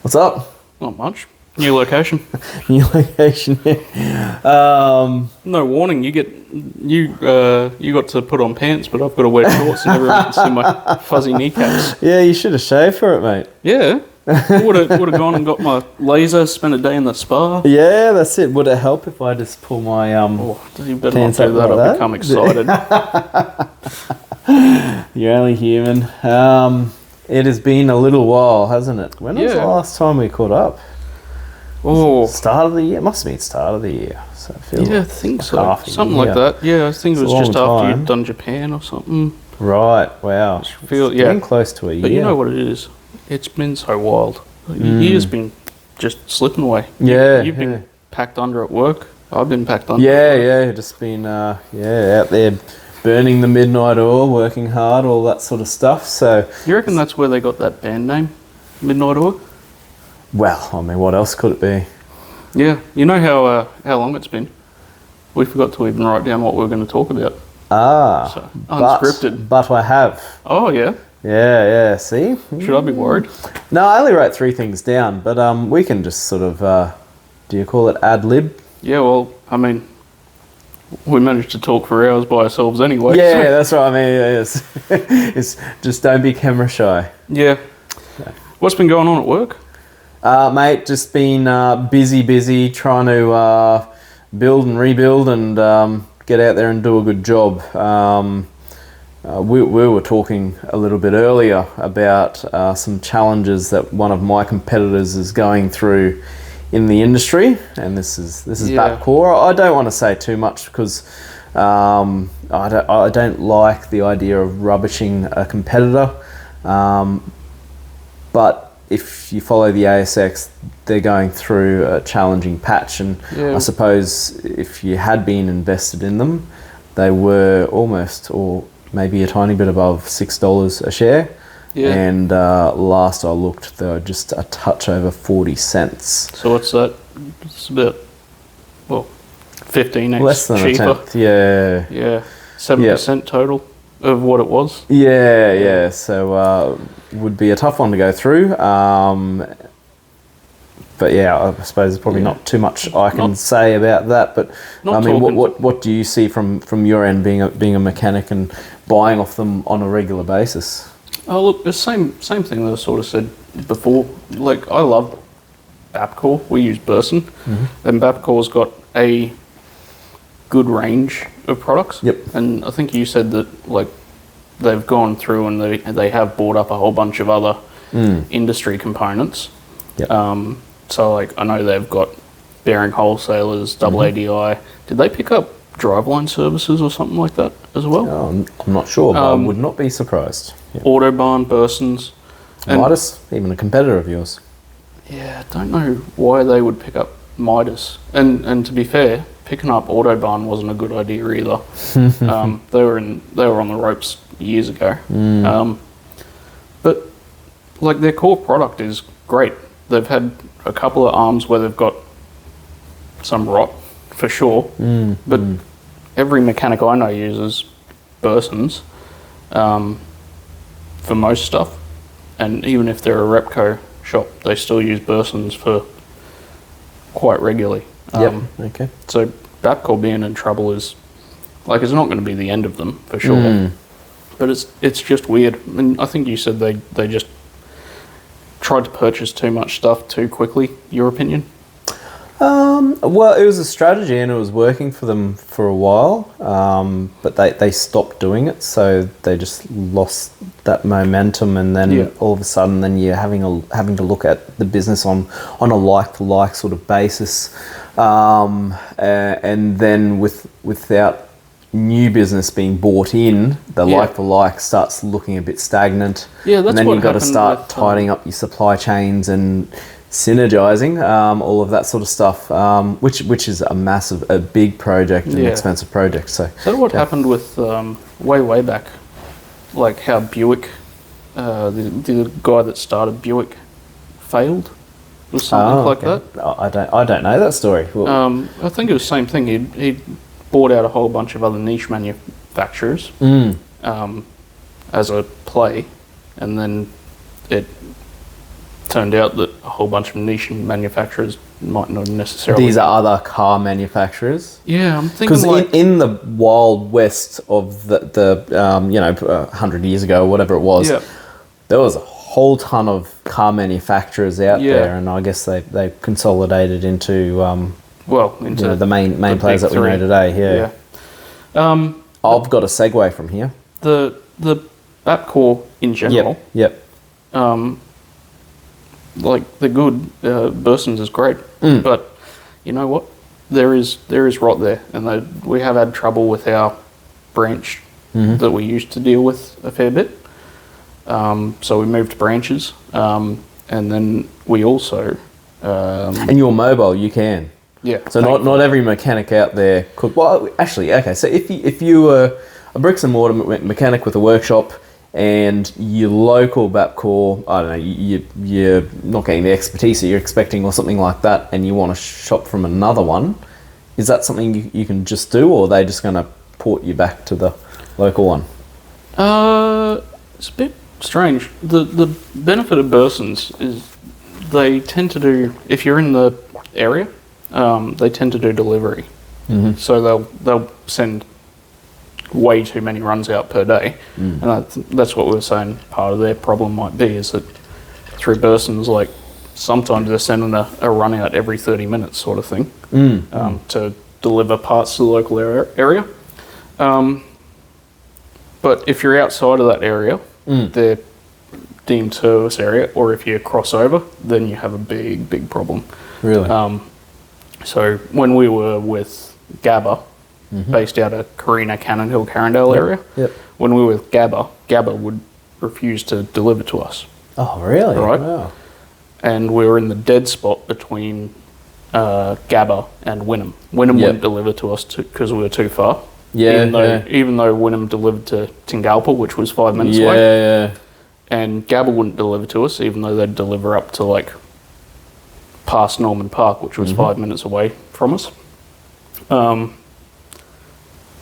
What's up? Not much. New location. New location. Yeah. No warning. You got to put on pants, but I've got to wear shorts, and everyone can see my fuzzy kneecaps. Yeah, you should have shaved for it, mate. Yeah. Would have gone and got my laser, spent a day in the spa. Yeah, that's it. Would it help if I just pull my You better not pants do up that. like I'll become excited. You're only human. It has been a little while, hasn't it? When was the last time we caught up? Oh, Start of the year? It must have been start of the year. So I think so. Something like that. Yeah, I think it was just after you'd done Japan or something. Right. Wow. Getting close to a year. But you know what it is? It's been so wild. The year's been just slipping away. You've been packed under at work. I've been packed under. Yeah. Just been out there burning the midnight oil, working hard, all that sort of stuff. So you reckon that's where they got that band name, Midnight Oil? Well, I mean, what else could it be? Yeah, you know how long it's been. We forgot to even write down what we were going to talk about. So, unscripted. But I have. Oh yeah. Yeah. See? Should I be worried? No, I only wrote 3 things down, but we can just sort of, do you call it ad lib? Yeah. Well, I mean, we managed to talk for hours by ourselves anyway. Yeah, that's right. I mean, it's just don't be camera shy. Yeah. What's been going on at work? Mate, just been busy trying to build and rebuild and get out there and do a good job. We were talking a little bit earlier about some challenges that one of my competitors is going through in the industry, and this is Bapcor. I don't want to say too much because I don't like the idea of rubbishing a competitor, but if you follow the ASX, they're going through a challenging patch, and I suppose if you had been invested in them, they were almost or maybe a tiny bit above $6 a share. Yeah. And last I looked, they were just a touch over 40 cents. So what's that? It's about 15x less than cheaper. A tenth. Yeah. 7% total of what it was. Yeah. So would be a tough one to go through. But yeah, I suppose there's probably not too much I can say about that. But I mean, what do you see from your end, being a mechanic and buying off them on a regular basis? Oh look, the same thing that I sort of said before. Like, I love Bapcor. We use Burson, and Bapcor's got a good range of products. Yep. And I think you said that like they've gone through and they have bought up a whole bunch of other industry components. Yep. So like I know they've got bearing wholesalers, double ADI. Did they pick up driveline services or something like that as well? I'm not sure, but I would not be surprised. Yep. Autobahn, Bursons. Midas, even a competitor of yours. Yeah, I don't know why they would pick up Midas. And to be fair, picking up Autobahn wasn't a good idea either. They were on the ropes years ago. But like their core product is great. They've had a couple of arms where they've got some rot for sure. But every mechanic I know uses Bursons for most stuff. And even if they're a Repco shop, they still use Bursons for quite regularly. Okay. So Bapcor being in trouble is like, it's not going to be the end of them for sure. But it's just weird. And I think you said they just tried to purchase too much stuff too quickly. Your opinion? Well, it was a strategy and it was working for them for a while, but they stopped doing it, so they just lost that momentum, and then all of a sudden, then you're having to look at the business on a like-for-like sort of basis, and then without new business being bought in, the like-for-like starts looking a bit stagnant. Yeah, that's and then what you've got to start with, tidying up your supply chains and synergizing, all of that sort of stuff, which is a big project and expensive project. So what happened with way back, like how Buick, the guy that started Buick, failed, or something like that. I don't know that story. I think it was the same thing. He bought out a whole bunch of other niche manufacturers as a play, and then it turned out that a whole bunch of niche manufacturers might not necessarily. These are other car manufacturers. Yeah, I'm thinking Because like in the wild west of the 100 years ago, whatever it was, yeah, there was a whole ton of car manufacturers out Yeah. there, and I guess they consolidated into into the main the players big that we know three. today. Yeah. Yeah. I've got a segue from here. The Bapcor in general, Yep. like they're good. Bursons is great, but you know what? There is rot there, and we have had trouble with our branch that we used to deal with a fair bit. So we moved branches, and then we also And you're mobile, you can. yeah. So not every mechanic out there could. Well, actually, okay. So if you were a bricks and mortar mechanic with a workshop, and your local Bapcor, I don't know, you're not getting the expertise that you're expecting or something like that, and you want to shop from another one, is that something you can just do, or are they just going to port you back to the local one? It's a bit strange. The benefit of Bursons is they tend to do, if you're in the area, they tend to do delivery. So they'll send way too many runs out per day, and that's what we were saying. Part of their problem might be is that through Bursons, like sometimes they're sending a run out every 30 minutes, sort of thing, to deliver parts to the local area. But if you're outside of that area, they're deemed service area, or if you cross over, then you have a big problem. Really? So when we were with Gabba, based out of Carina, Cannon Hill, Carindale area, when we were with Gabba would refuse to deliver to us. Oh, really? Right. Wow. And we were in the dead spot between Gabba and Wynnum. Wynnum wouldn't deliver to us because we were too far. Yeah, even though Wynnum delivered to Tingalpa, which was 5 minutes away. Yeah. And Gabba wouldn't deliver to us, even though they'd deliver up to like past Norman Park, which was 5 minutes away from us.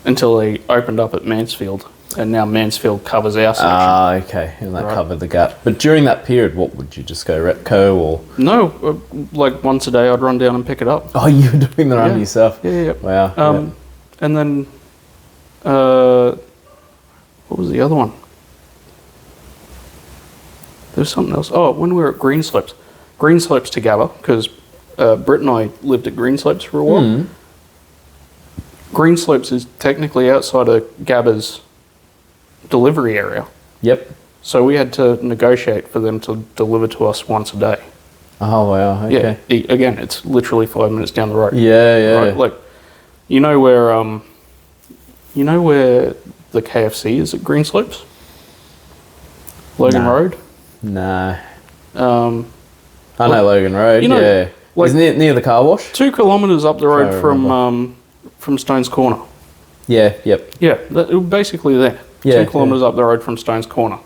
Until they opened up at Mansfield, and now Mansfield covers our section. Ah, okay, and that covered the gap. But during that period, what would you just go Repco or? No, like once a day I'd run down and pick it up. Oh, you were doing the run yourself? Yeah. Wow. And then, what was the other one? There was something else. Oh, when we were at Greenslopes to Gabba, because Britt and I lived at Greenslopes for a while. Greenslopes is technically outside of Gabba's delivery area. Yep. So we had to negotiate for them to deliver to us once a day. Oh, wow. Okay. Yeah. Again, it's literally 5 minutes down the road. Yeah. Right? Like, you know where the KFC is at Greenslopes? Logan Road? No. I know Logan Road, like, Is it near the car wash? 2 kilometres up the road from Stones Corner. Yeah, yep. Yeah, basically there. 2 kilometres up the road from Stones Corner.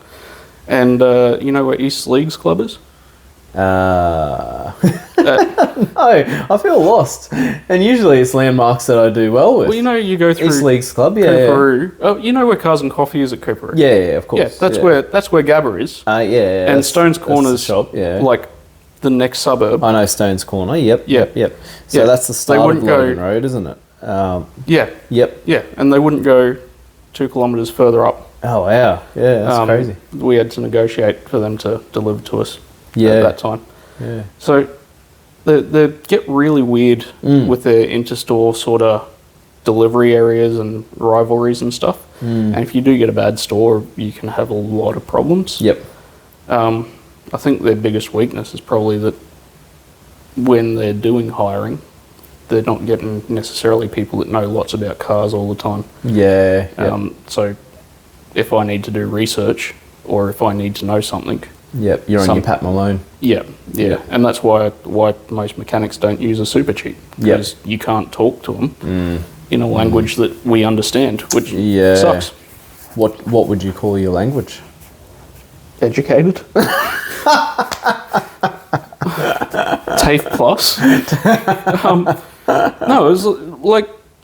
And you know where East Leagues Club is? No, I feel lost. And usually it's landmarks that I do well with. Well, you know, you go through East Leagues Club, Cooperoo. Oh, you know where Cars and Coffee is at Cooperoo? Yeah, of course. Yeah, that's where Gabba is. And Stones Corner's shop, like the next suburb. I know Stones Corner, yep. So that's the start of Logan Road, isn't it? Yeah. And they wouldn't go 2 kilometres further up. Oh, wow. Yeah, that's crazy. We had to negotiate for them to deliver to us at that time. Yeah. So they get really weird with their interstore sort of delivery areas and rivalries and stuff. And if you do get a bad store, you can have a lot of problems. Yep. I think their biggest weakness is probably that when they're doing hiring, they're not getting necessarily people that know lots about cars all the time. Yeah. So if I need to do research or if I need to know something, you're on your Pat Malone. Yeah, and that's why most mechanics don't use a super cheat, because you can't talk to them in a language that we understand, which sucks. What would you call your language? Educated. TAFE plus. No, it's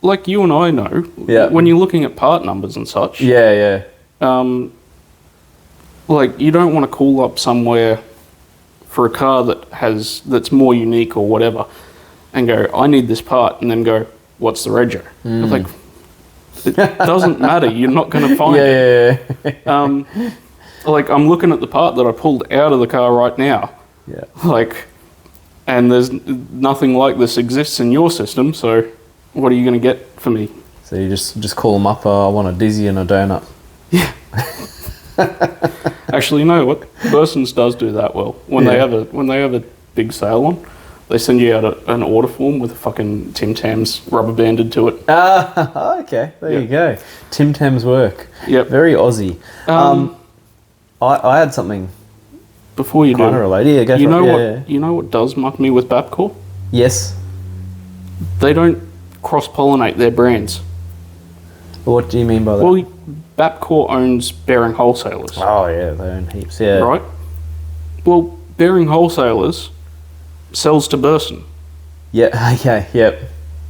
like you and I know. When you're looking at part numbers and such. Like, you don't want to call up somewhere for a car that's more unique or whatever, and go, I need this part, and then go, what's the rego? Like, it doesn't matter. You're not going to find it. Like, I'm looking at the part that I pulled out of the car right now. Yeah. Like, and there's nothing like this exists in your system, so what are you going to get for me? So you just call them up, I want a dizzy and a donut. Yeah. Actually, you know what? Burson's does do that well. When they have a big sale on, they send you out an order form with a fucking Tim Tams rubber banded to it. Ah, okay. There you go. Tim Tams work. Yep. Very Aussie. I had something before you kind of related. Yeah, go you for know it. what? You know what does muck me with Bapcor? Yes. They don't cross-pollinate their brands. What do you mean by that? Well, Bapcor owns bearing wholesalers. Oh yeah, they own heaps. Yeah. Right. Well, bearing wholesalers sells to Burson. Yeah. Okay. Yep.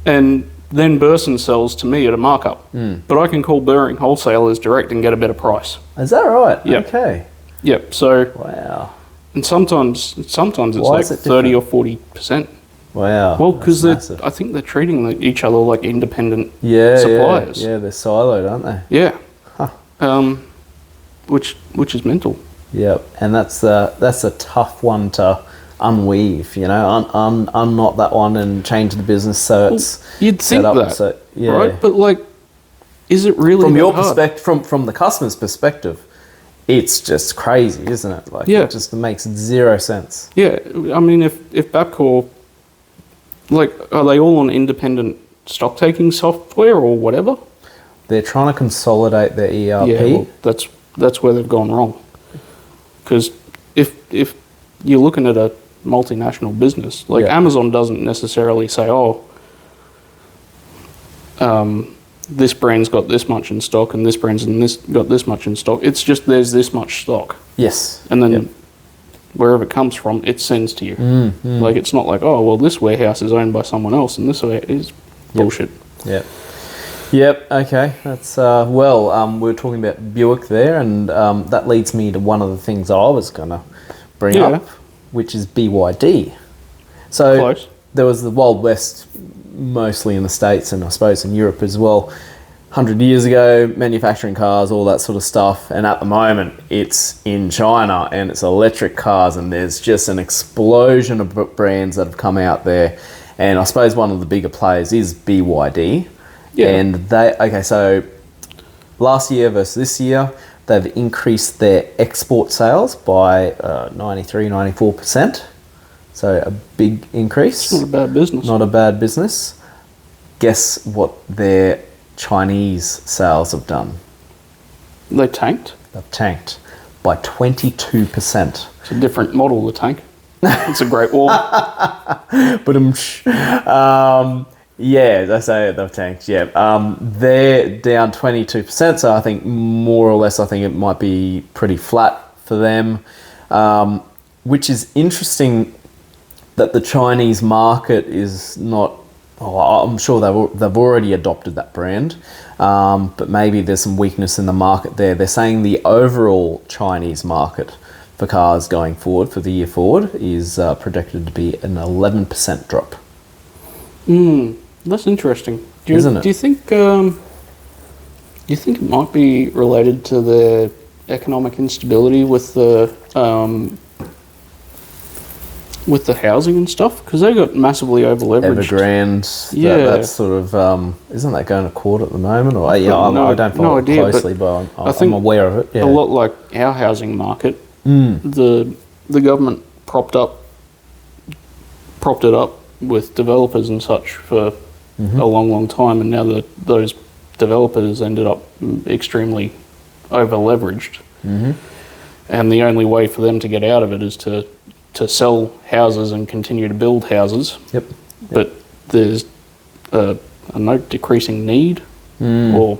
And then Burson sells to me at a markup. But I can call bearing wholesalers direct and get a better price. Is that right? Yep. Okay. Yep. So. Wow. And sometimes it's Why like is it 30 or 40%. Wow. Well, because massive. I think they're treating each other like independent Yeah, suppliers. Yeah, they're siloed, aren't they? Yeah. Huh. Which is mental. Yep. And that's a tough one to unweave. You know, unknot that one and change the business so it's You'd think set up. that, So, yeah. right? But like, is it really From that your hard? perspective, from the customer's perspective, it's just crazy, isn't it? Like, Yeah. it just makes zero sense. Yeah, I mean, if Bapcor, like, are they all on independent stock taking software or whatever? They're trying to consolidate their ERP. Yeah, well, that's where they've gone wrong. Because if you're looking at a multinational business, like Amazon doesn't necessarily say, this brand's got this much in stock and this brand's got this much in stock. It's just there's this much stock. Yes. And then wherever it comes from, it sends to you. Like, it's not like, oh, well, this warehouse is owned by someone else and this is bullshit. Yep. Yep. Okay. That's we were talking about Buick there, and that leads me to one of the things I was gonna bring up, which is BYD. So Close. there was the Wild West, mostly in the States and I suppose in Europe as well. 100 years ago, manufacturing cars, all that sort of stuff, and at the moment it's in China and it's electric cars, and there's just an explosion of brands that have come out there, and I suppose one of the bigger players is BYD. Yeah. And so last year versus this year, they've increased their export sales by 94%. So a big increase. It's not a bad business. Not a bad business. Guess what their Chinese sales have done? They tanked. They've tanked by 22%. It's a different model, the tank. It's a Great Wall. But yeah, they say they've tanked. Yeah, they're down 22%. So I think more or less, it might be pretty flat for them, which is interesting. That the Chinese market is not. I'm sure they've already adopted that brand, but maybe there's some weakness in the market there. They're saying the overall Chinese market for cars going forward for the year forward is predicted to be an 11% drop. That's interesting. Isn't it? Do you think it might be related to the economic instability with the housing and stuff? Because they got massively over-leveraged. Evergrande, that's sort of, isn't that going to court at the moment? Or I don't follow it closely, but I'm aware of it. Yeah. A lot like our housing market, the government propped it up with developers and such for a long, long time, and now those developers ended up extremely over-leveraged. And the only way for them to get out of it is to sell houses and continue to build houses. Yep. But there's a decreasing need or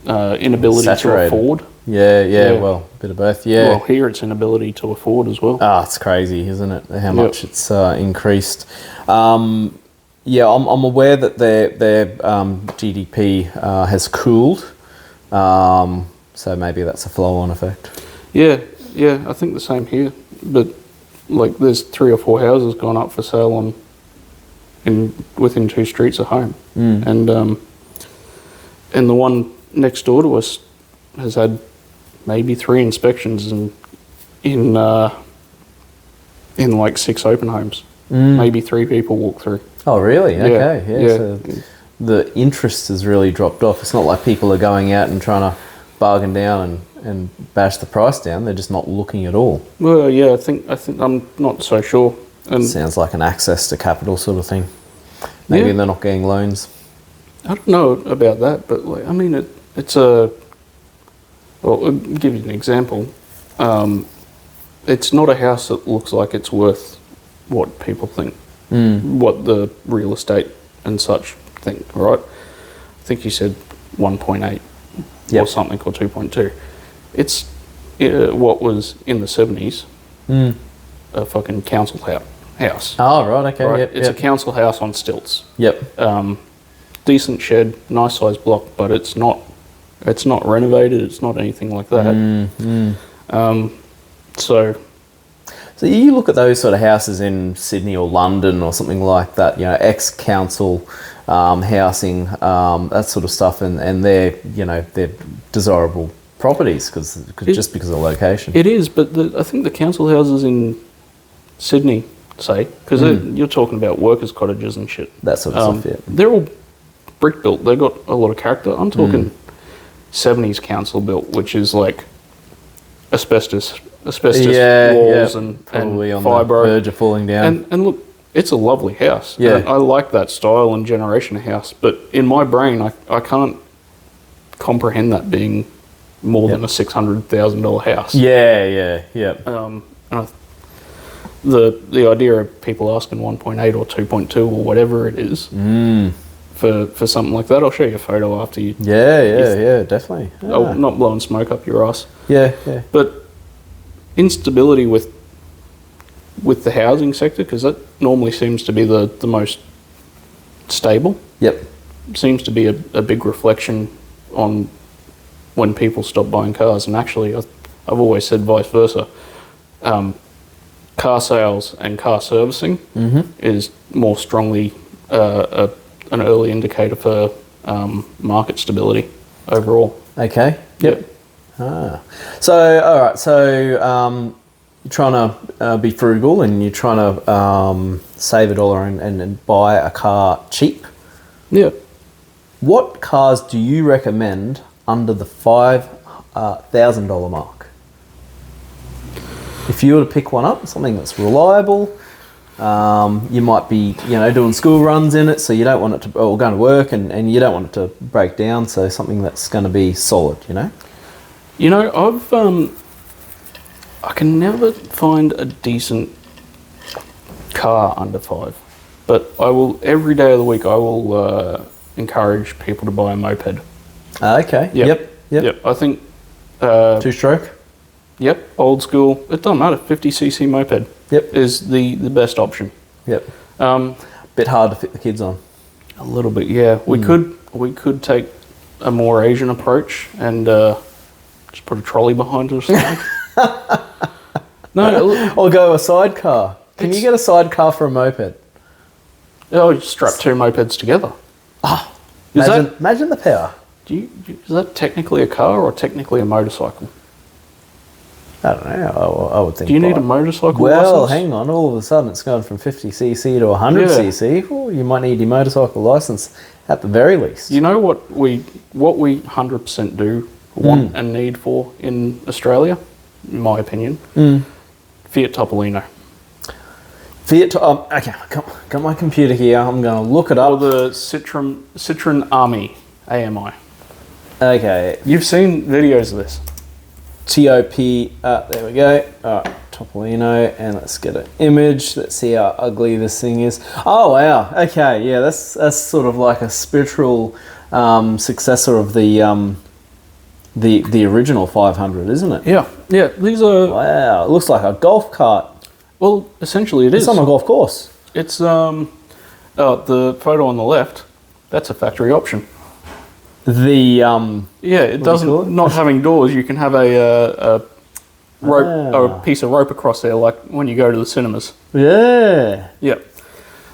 inability to afford. Yeah, well, a bit of both, yeah. Well, here it's inability to afford as well. It's crazy, isn't it, how much it's increased. I'm aware that their GDP has cooled, so maybe that's a flow-on effect. Yeah, I think the same here. But like there's 3 or 4 houses gone up for sale within 2 streets of home, and the one next door to us has had maybe 3 inspections in like 6 open homes. Maybe 3 people walk through. Oh, really? Okay, yeah. Yeah. So the interest has really dropped off. It's not like people are going out and trying to bargain down and bash the price down. They're just not looking at all. Well, yeah, I think I'm not so sure. And Sounds like an access to capital sort of thing. Maybe they're not getting loans. I don't know about that, but like, I mean, it's a. Well, I'll give you an example. It's not a house that looks like it's worth what people think, what the real estate and such think, right? I think you said 1.8 or something, or 2.2. It's what was in the 70s a fucking council house. Oh, right, okay. Right? Yep, It's a council house on stilts. Yep. Decent shed, nice size block, but it's not renovated. It's not anything like that. So you look at those sort of houses in Sydney or London or something like that, you know, ex-council housing, that sort of stuff, and they're, you know, they're desirable properties just because of the location. It is, but I think the council houses in Sydney, say, because you're talking about workers' cottages and shit. That sort of stuff, yeah. They're all brick built. They've got a lot of character. I'm talking 70s council built, which is like asbestos walls and probably on fibro. the verge of falling down. And look, it's a lovely house. Yeah. And I like that style and generation of house, but in my brain, I can't comprehend that being more than a $600,000 house. Yeah. And the idea of people asking 1.8 or 2.2 or whatever it is for something like that, I'll show you a photo after you. Yeah, definitely. Oh, not blowing smoke up your ass. Yeah. But instability with the housing sector, because that normally seems to be the most stable. Yep. Seems to be a big reflection on when people stop buying cars. And actually, I've always said vice versa. Car sales and car servicing is more strongly an early indicator for market stability overall. Okay. Yep. So, all right. So, you're trying to be frugal and you're trying to save $1 and buy a car cheap. Yeah. What cars do you recommend under the $5,000 mark? If you were to pick one up, something that's reliable, you might be, doing school runs in it, so you don't want it to, or going to work, and you don't want it to break down. So something that's going to be solid, I can never find a decent car under 5, but I will every day of the week. I will encourage people to buy a moped. Okay. Yep. I think 2-stroke. Yep, old school. It doesn't matter. 50cc moped. Yep. Is the best option. Yep. Bit hard to fit the kids on. A little bit, yeah. We could take a more Asian approach and just put a trolley behind it or something. No, or go a sidecar. Can you get a sidecar for a moped? Oh, just strap 2 mopeds together. Imagine the power. Is that technically a car or technically a motorcycle? I don't know. I would think. Do you need a motorcycle Well, license? hang on. All of a sudden, it's going from 50cc to 100cc. Well, you might need your motorcycle license at the very least. You know what we 100% do want and need for in Australia, in my opinion? Fiat Topolino. Fiat. Okay, got my computer here. I'm going to look it up. Or the Citroën AMI. Okay. You've seen videos of this. TOP. There we go. All right, Topolino, and let's get an image. Let's see how ugly this thing is. Oh wow. Okay, yeah, that's sort of like a spiritual successor of the original 500, isn't it? Yeah. These are. Wow, it looks like a golf cart. Well, essentially, it is. It's on a golf course. It's the photo on the left. That's a factory option. The it doesn't. Not having doors, you can have a a piece of rope across there, like when you go to the cinemas. Yeah. Yep.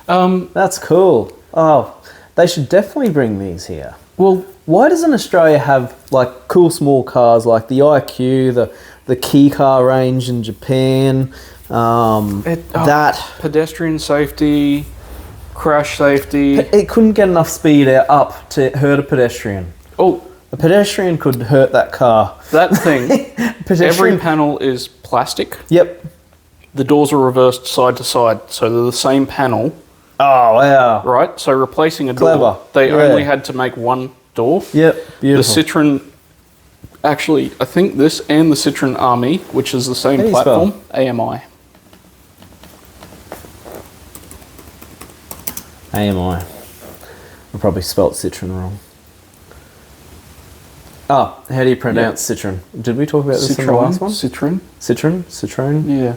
That's cool. Oh, they should definitely bring these here. Well, Why doesn't Australia have like cool small cars like the IQ, the key car range in Japan? pedestrian safety, crash safety. It couldn't get enough speed up to hurt a pedestrian. Oh, A pedestrian could hurt that car. that thing. Every panel is plastic. Yep. The doors are reversed side to side, so they're the same panel. Oh wow. Right, so replacing a Clever. door, they only had to make one door. Yep. Beautiful. The Citroën, actually, I think this and the Citroën Army, which is the same How do you platform, spell? AMI. AMI. I probably spelt Citroën wrong. Oh, how do you pronounce Citroën? Did we talk about this in the last one? Citroën. Citroën? Yeah.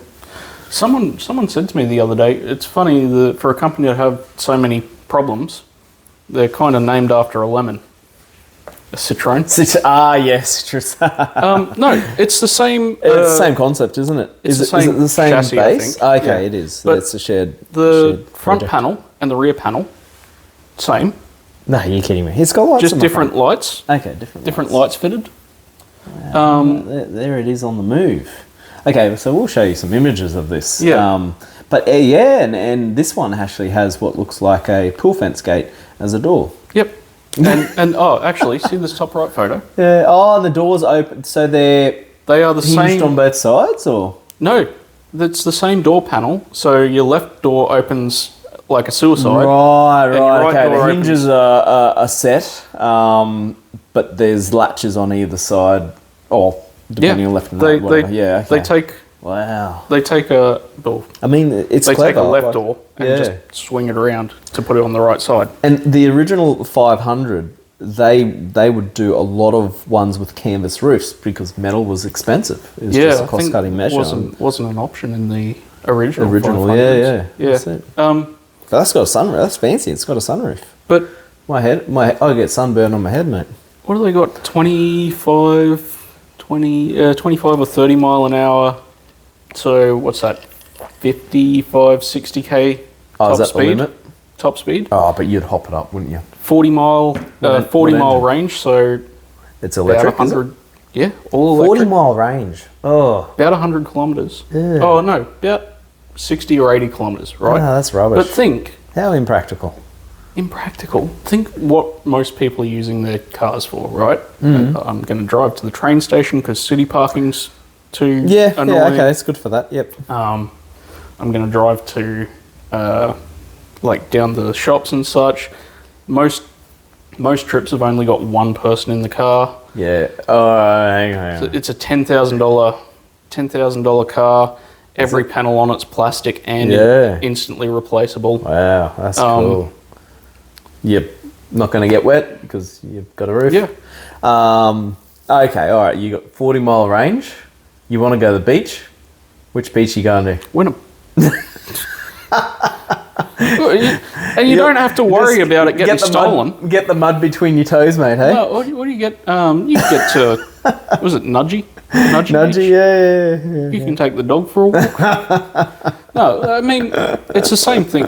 Someone said to me the other day, it's funny that for a company that have so many problems, they're kind of named after a lemon. A Citroën. Yes, Citroën. No, it's the same. It's the same concept, isn't it? It's Is the it same the same chassis, I base? think. Okay, Yeah. it is. But It's a shared. The shared front project. panel and the rear panel, same. No, you're kidding me. It's got lights. Just on the different lights. front. Okay, different Lights fitted. There it is on the move. Okay, so we'll show you some images of this. Yeah. But and this one actually has what looks like a pool fence gate as a door. Yep. And actually, see this top right photo? Yeah. Oh, and the doors open, so they're They are the hinged same. on both sides, or No, it's the same door panel. So your left door opens like a suicide. right. your right Okay, the door hinges are set, but there's latches on either side, or depending on left and right. Whatever. Yeah. Okay. They take Wow. a door. I mean, it's They clever. take a left like- door and yeah. just swing it around to put it on the right side. And the original 500, they would do a lot of ones with canvas roofs because metal was expensive. It was just a cost cutting measure. Wasn't an option in the original. Original, 500s. yeah. That's it. But that's got a sunroof. That's fancy. It's got a sunroof. But I get sunburn on my head, mate. what do they got? 25 or 30 mile an hour. So what's that? 55, 60k Oh, top is that speed. the limit? Top speed. Oh, but you'd hop it up, wouldn't you? 40 mile range. So It's about electric. 100. Yeah, all 40 electric. mile range. Oh, About 100 kilometres. Yeah. Oh no, about 60 or 80 kilometres, right? Ah, that's rubbish. But think, How impractical. impractical. Think what most people are using their cars for, right? Mm-hmm. I'm going to drive to the train station because city parking's too Yeah, annoying. okay, it's good for that. Yep. I'm going to drive to like down to the shops and such. Most trips have only got one person in the car. Yeah. Oh, hang on. So it's a $10,000 car. Every panel on it's plastic and Yeah. instantly replaceable. Wow, that's cool. Yep. Not going to get wet because you've got a roof. Yeah. Okay, all right. You got 40 mile range. You want to go to the beach? Which beach are you going to? Wynnum. And you don't have to worry about it getting stolen. Get the mud between your toes, mate, hey? No, what do you get? You get to, was it Nudgy? Nudgy, Beach? yeah. You can take the dog for a walk. No, I mean, it's the same thing.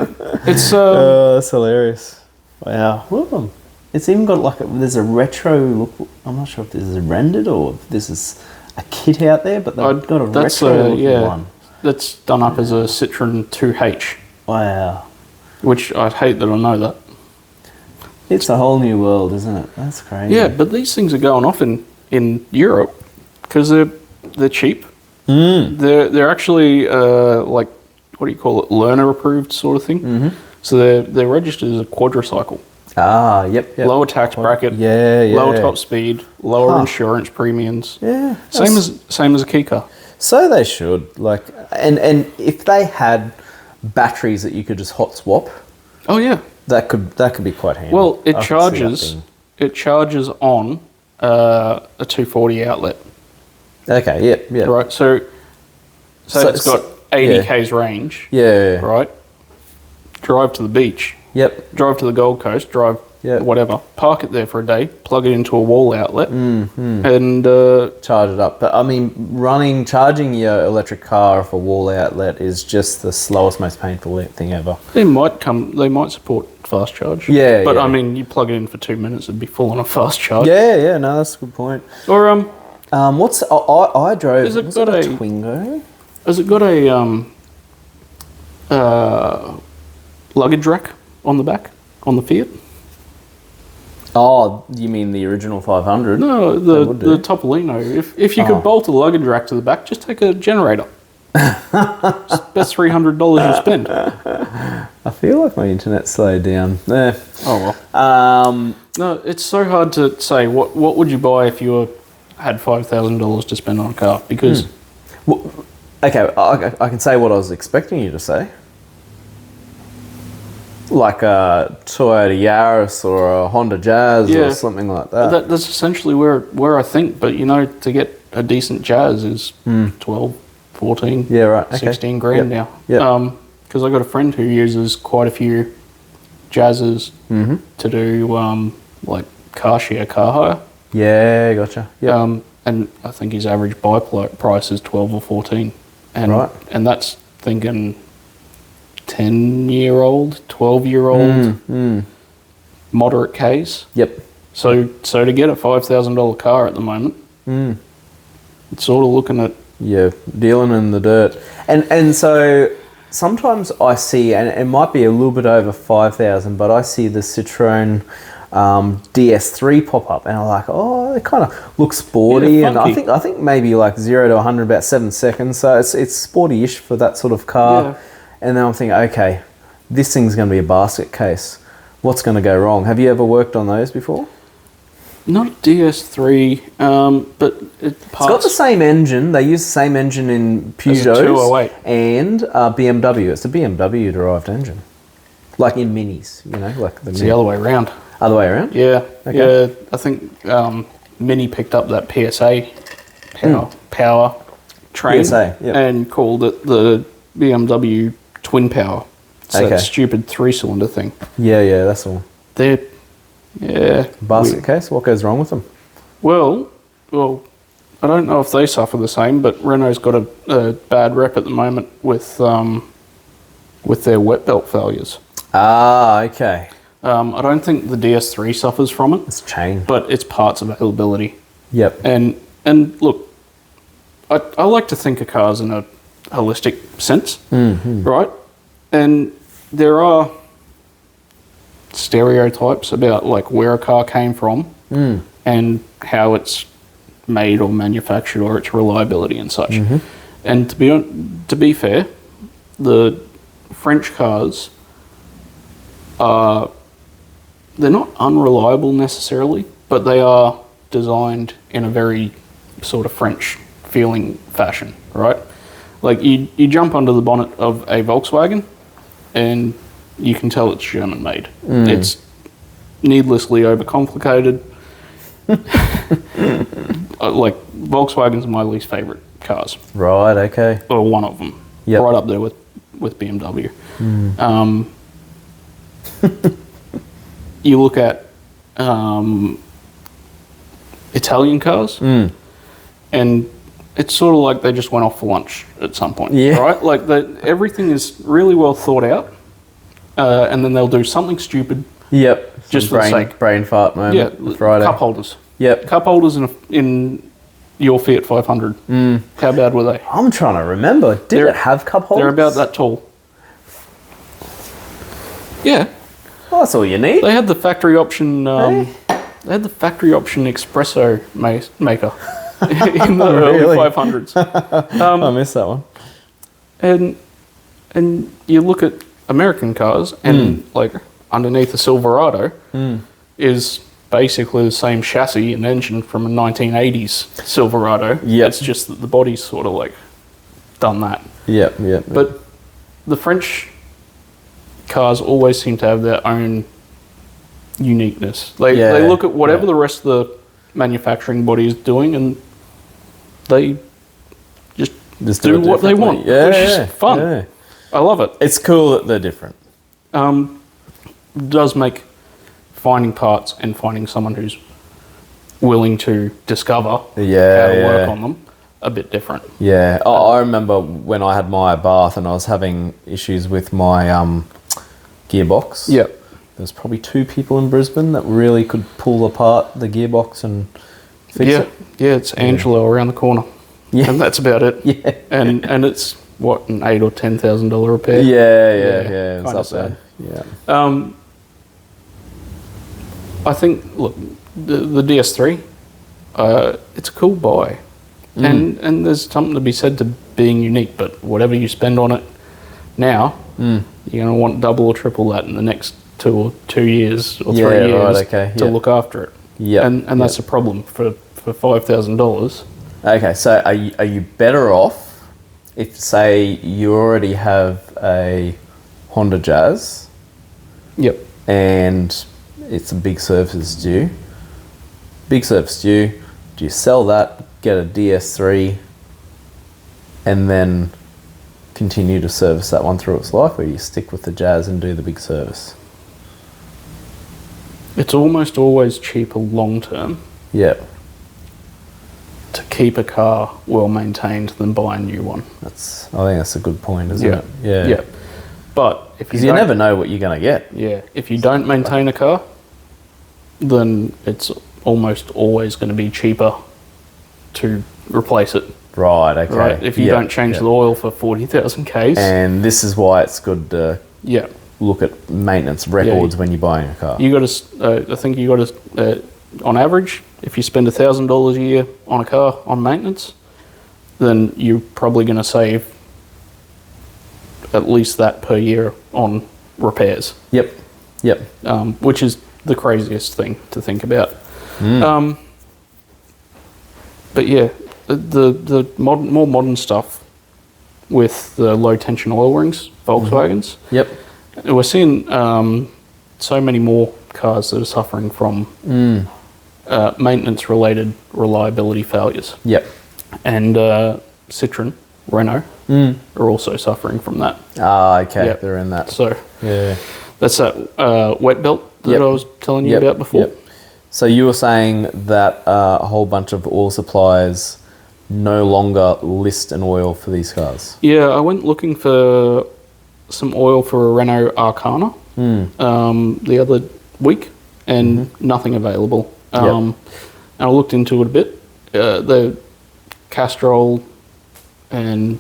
It's Oh, that's hilarious. Wow. Well, it's even got like there's a retro look. I'm not sure if this is rendered or if this is a kit out there, but they've got a retro looking one. That's done up as a Citroën 2H, Wow. which I'd hate that I know that. It's a whole new world, isn't it? That's crazy. Yeah, but these things are going off in Europe because they're cheap. Mm. They're actually like, what do you call it, learner approved sort of thing. Mm-hmm. So they're registered as a quadricycle. Ah, yep. Lower tax bracket. Yeah. Lower top speed. Lower insurance premiums. Yeah. Same as a key car. So they should and if they had batteries that you could just hot swap, Oh yeah. that could be quite handy. Well, I could see that it charges on a 240 outlet. being- Okay. Yeah. Right. So it's got 80 k's range. Yeah. Right. Drive to the beach. Yep. Drive to the Gold Coast. Drive whatever, park it there for a day, plug it into a wall outlet, and charge it up. But I mean, charging your electric car off a wall outlet is just the slowest, most painful thing ever. they might support fast charge. Yeah, but yeah. I mean, you plug it in for 2 minutes, it'd be full on a fast charge. Yeah, no, that's a good point. Or I drove. Has it was got it a- Twingo? has it got a luggage rack on the back on the Fiat? Oh, you mean the original 500? No, the Topolino. If you could bolt a luggage rack to the back, just take a generator. It's the best $300 you spend. I feel like my internet's slowed down. Oh well. No, it's so hard to say what would you buy if you had $5,000 to spend on a car, because Well, okay, I can say what I was expecting you to say. Like a Toyota Yaris or a Honda Jazz Yeah. or something like that. that's essentially where I think. But to get a decent Jazz is 12, 14, Yeah, right. Okay. 16 grand Yep. now. Yep. Because I got a friend who uses quite a few Jazzes to do like car share, car hire. Yeah, gotcha. Yeah. And I think his average buy price is 12 or 14. And, Right. and that's thinking 10-year-old, 12-year-old, moderate case. Yep. So to get a $5,000 car at the moment, it's sort of looking at... Yeah, dealing in the dirt. And so sometimes I see, and it might be a little bit over 5,000, but I see the Citroën DS3 pop up, and I'm like, oh, it kind of looks sporty, Yeah, and funky. I think maybe like 0 to 100 about 7 seconds, so it's sporty-ish for that sort of car. Yeah. And then I'm thinking, okay, this thing's going to be a basket case. What's going to go wrong? Have you ever worked on those before? Not a DS3, but It's got the same engine. They use the same engine in Peugeots 208. and BMW. It's a BMW derived engine, like in Minis. Like It's the other way around. other way around. Yeah, Okay. yeah. I think Mini picked up that PSA power train PSA, yep. and called it the BMW Twin Power. It's Okay. that stupid 3-cylinder thing. Yeah, that's all. They're Basket case. What goes wrong with them? Well, I don't know if they suffer the same, but Renault's got a bad rep at the moment with their wet belt failures. Ah, okay. I don't think the DS3 suffers from it, It's chain. but it's parts availability. Yep. And look, I like to think of cars in a holistic sense, right? And there are stereotypes about like where a car came from and how it's made or manufactured or its reliability and such. And to be fair, the French cars they're not unreliable necessarily, but they are designed in a very sort of French feeling fashion, right? Like you jump under the bonnet of a Volkswagen and you can tell it's German made. It's needlessly overcomplicated. Like Volkswagen's my least favorite cars, Right. Okay. or one of them, Yep. right up there with BMW. You look at Italian cars, and it's sort of like they just went off for lunch at some point, Yeah. right? Like everything is really well thought out, and then they'll do something stupid. Yep. Just for the sake. brain fart moment. Yeah, Friday. cup holders. Yep. Cup holders in your Fiat 500. How bad were they? I'm trying to remember. Did They're- it have cup holders? They're about that tall. Yeah, Oh, that's all you need. they had the factory option. They had the factory option espresso maker in the early Really? 500s. I missed that one. And you look at American cars, and like underneath the Silverado is basically the same chassis and engine from a 1980s Silverado. Yep. It's just that the body's sort of like done that. Yep. But the French cars always seem to have their own uniqueness. They look at whatever the rest of the manufacturing body is doing, and they just do it what they differently. want, Yeah, which is fun. yeah. I love it. It's cool that they're different. Does make finding parts and finding someone who's willing to discover how to work on them, a bit different. Yeah, I remember when I had my bath and I was having issues with my gearbox. Yep. There's probably 2 people in Brisbane that really could pull apart the gearbox and fix it. Yeah, it's Angelo around the corner. Yeah. And that's about it. Yeah. And it's what, an $8,000 or $10,000 repair? Yeah, it's up there. Yeah. I think, look, the DS3, it's a cool buy. And there's something to be said to being unique, but whatever you spend on it now, you're going to want double or triple that in the next 2 years or 3 years to look after it. Yeah. And that's a problem for $5,000. Okay, so are you better off if, say, you already have a Honda Jazz? Yep. And it's a big service due. Do you sell that, get a DS3, and then continue to service that one through its life, or you stick with the Jazz and do the big service? It's almost always cheaper long term. Yeah. To keep a car well maintained than buy a new one. I think that's a good point, isn't it? Yeah. But if you never know what you're going to get. Yeah. If you don't maintain a car, then it's almost always going to be cheaper to replace it. Right, okay. Right? If you don't change the oil for 40,000 Ks. And this is why it's good to look at maintenance records when you're buying a car. You got to, I think you got to, on average, if you spend $1,000 a year on a car on maintenance, then you're probably going to save at least that per year on repairs. Yep. Which is the craziest thing to think about. But yeah, the more modern stuff with the low tension oil rings, Volkswagens. Yep. We're seeing so many more cars that are suffering from maintenance related reliability failures. Yep. And Citroën, Renault are also suffering from that. Ah, okay. Yep. They're in that. So that's that wet belt that I was telling you about before. Yep. So you were saying that a whole bunch of oil suppliers no longer list an oil for these cars. Yeah, I went looking for some oil for a Renault Arcana the other week, and nothing available. And I looked into it a bit. The Castrol and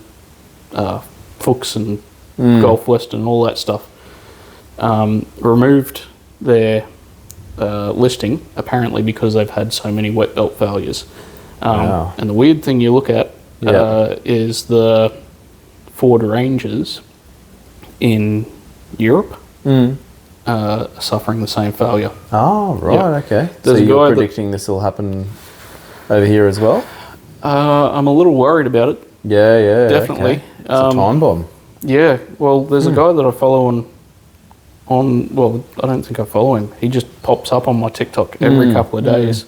Fuchs and Gulf West and all that stuff removed their listing, apparently because they've had so many wet belt failures. And the weird thing you look at is the Ford Rangers in Europe suffering the same failure. Oh, right, okay. There's so you're predicting this will happen over here as well? I'm a little worried about it. Yeah, definitely. Okay. It's a time bomb. Yeah, well, there's a guy that I follow well, I don't think I follow him. He just pops up on my TikTok every couple of days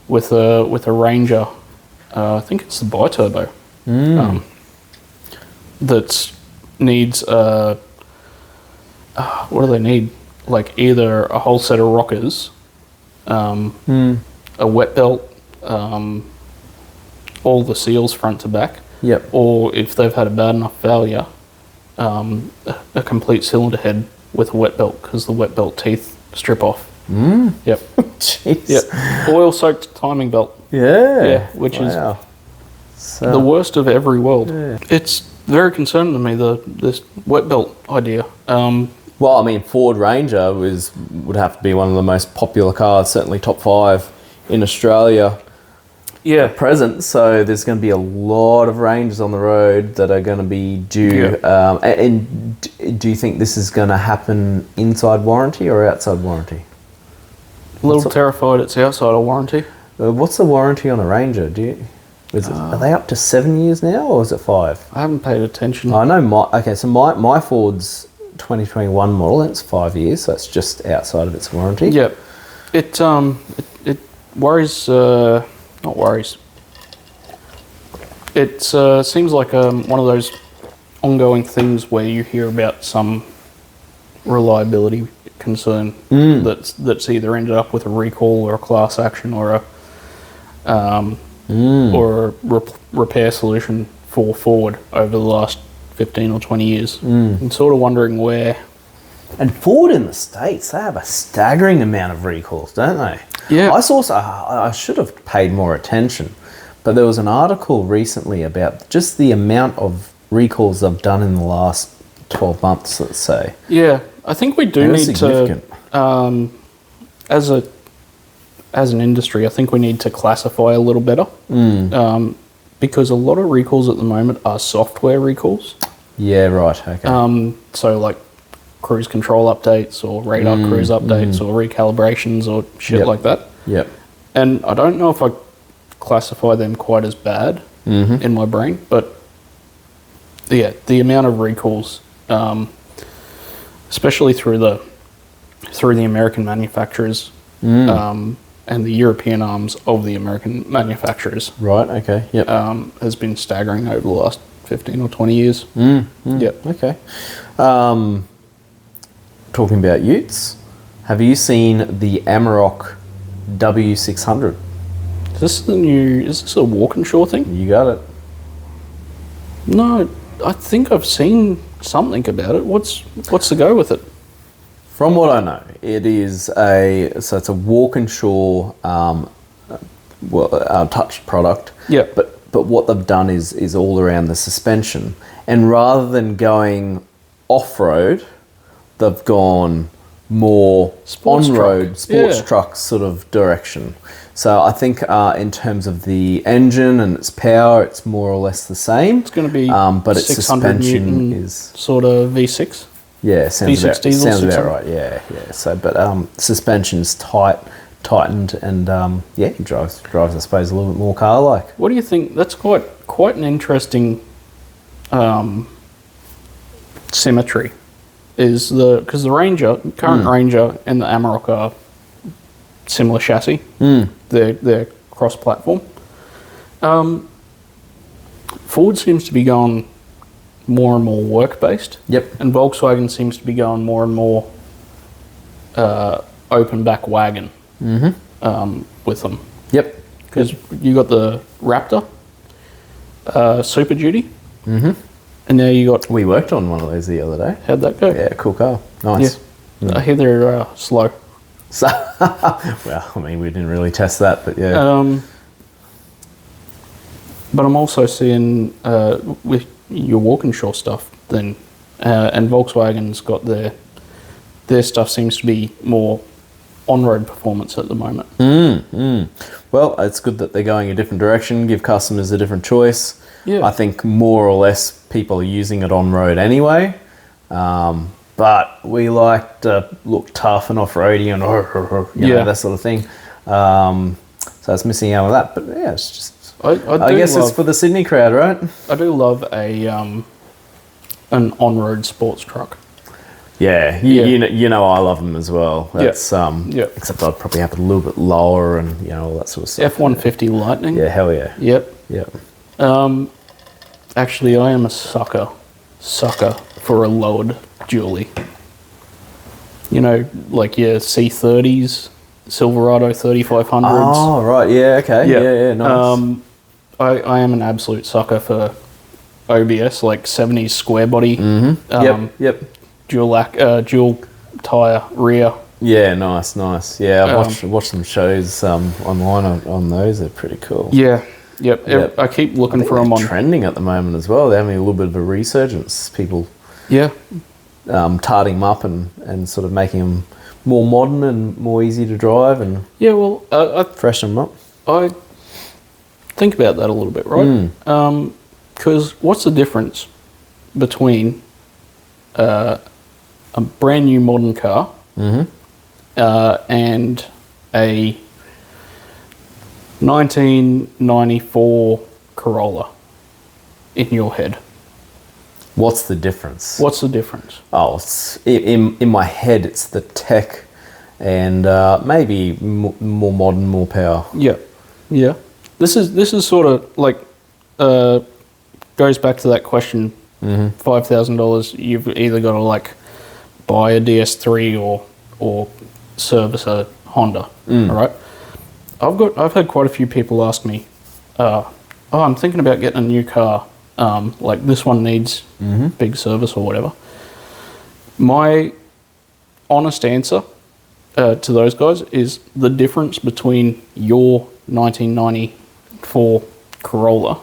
with a Ranger. I think it's the bi-turbo. That needs what do they need? Like either a whole set of rockers, a wet belt, all the seals front to back. Yep. Or if they've had a bad enough failure, a complete cylinder head with a wet belt because the wet belt teeth strip off. Yep. Jeez. Yep. Oil soaked timing belt. Yeah. Which is the worst of every world. Yeah. It's very concerning to me, this wet belt idea. Well, I mean, Ford Ranger would have to be one of the most popular cars, certainly top 5 in Australia at present. So there's going to be a lot of Rangers on the road that are going to be due. And do you think this is going to happen inside warranty or outside warranty? A little terrified it's outside of warranty. What's the warranty on a Ranger? Are they up to 7 years now, or is it 5? I haven't paid attention. I know my Ford's 2021 model, and it's 5 years, so it's just outside of its warranty. Yep. It worries, not worries. It seems like one of those ongoing things where you hear about some reliability concern that's either ended up with a recall or a class action or a repair solution for Ford over the last 15 or 20 years. I'm sort of wondering where. And Ford in the States, they have a staggering amount of recalls, don't they? Yeah. I should have paid more attention, but there was an article recently about just the amount of recalls they've done in the last 12 months, let's say. Yeah, I think we do need to, as an industry, I think we need to classify a little better, because a lot of recalls at the moment are software recalls. Yeah, right, okay. So like cruise control updates or radar cruise updates or recalibrations or shit like that. Yep. And I don't know if I classify them quite as bad in my brain, but yeah, the amount of recalls, especially through the American manufacturers and the European arms of the American manufacturers, Right, okay, yep. has been staggering over the last 15 or 20 years. Yep. Okay. Talking about utes, have you seen the Amarok W600? Is this a Walkinshaw thing? You got it. No, I think I've seen something about it. What's the go with it? From what I know, it's a Walkinshaw touched product. Yeah. But what they've done is all around the suspension, and rather than going off-road, they've gone more on-road sports truck sort of direction. So I think in terms of the engine and its power, it's more or less the same. It's going to be but its 600 suspension Newton is sort of V6. Yeah, sounds V6 about right. Yeah. So, but suspension's tightened, and it drives I suppose a little bit more car-like. What do you think? That's quite an interesting symmetry. Because the current Ranger and the Amarok are similar chassis. They're cross-platform. Ford seems to be going more and more work-based. Yep. And Volkswagen seems to be going more and more open back wagon with them. Yep. Because you got the Raptor, Super Duty, and now you got... We worked on one of those the other day. How'd that go? Yeah, cool car. Nice. Yeah. I hear they're slow. So, well, I mean, we didn't really test that, but yeah. But I'm also seeing with your Walkinshaw stuff then, and Volkswagen's got their stuff seems to be more on-road performance at the moment. Well, it's good that they're going a different direction, give customers a different choice. Yeah. I think more or less people are using it on-road anyway, but we like to look tough and off-roady and you know, that sort of thing. So it's missing out on that, but yeah, it's just... I guess it's for the Sydney crowd, right? I do love an on-road sports truck. Yeah, you know I love them as well. That's except I'd probably have it a little bit lower and all that sort of stuff. F-150 Lightning. Yeah, hell yeah. Yep. Actually, I am a sucker for a lowered dually. Like your C30s, Silverado 3500s. Oh, right, yeah, okay. Yeah, nice. I am an absolute sucker for OBS, like 70s square body. Yep. Dual tire rear. Yeah, nice. Yeah, I've watched some shows online on those. They're pretty cool. Yeah. Yep. I keep looking for them on... trending at the moment as well. They're having a little bit of a resurgence. People tarting them up and sort of making them more modern and more easy to drive and I freshen them up. I think about that a little bit, right? Because what's the difference between a brand new modern car and a 1994 Corolla in your head? What's the difference? Oh, in my head, it's the tech and maybe more modern, more power. Yeah. This is sort of like goes back to that question. $5,000. You've either got to like buy a DS3 or or service a Honda. All right. I've had quite a few people ask me, I'm thinking about getting a new car. Like this one needs big service or whatever. My honest answer to those guys is the difference between your 1994 Corolla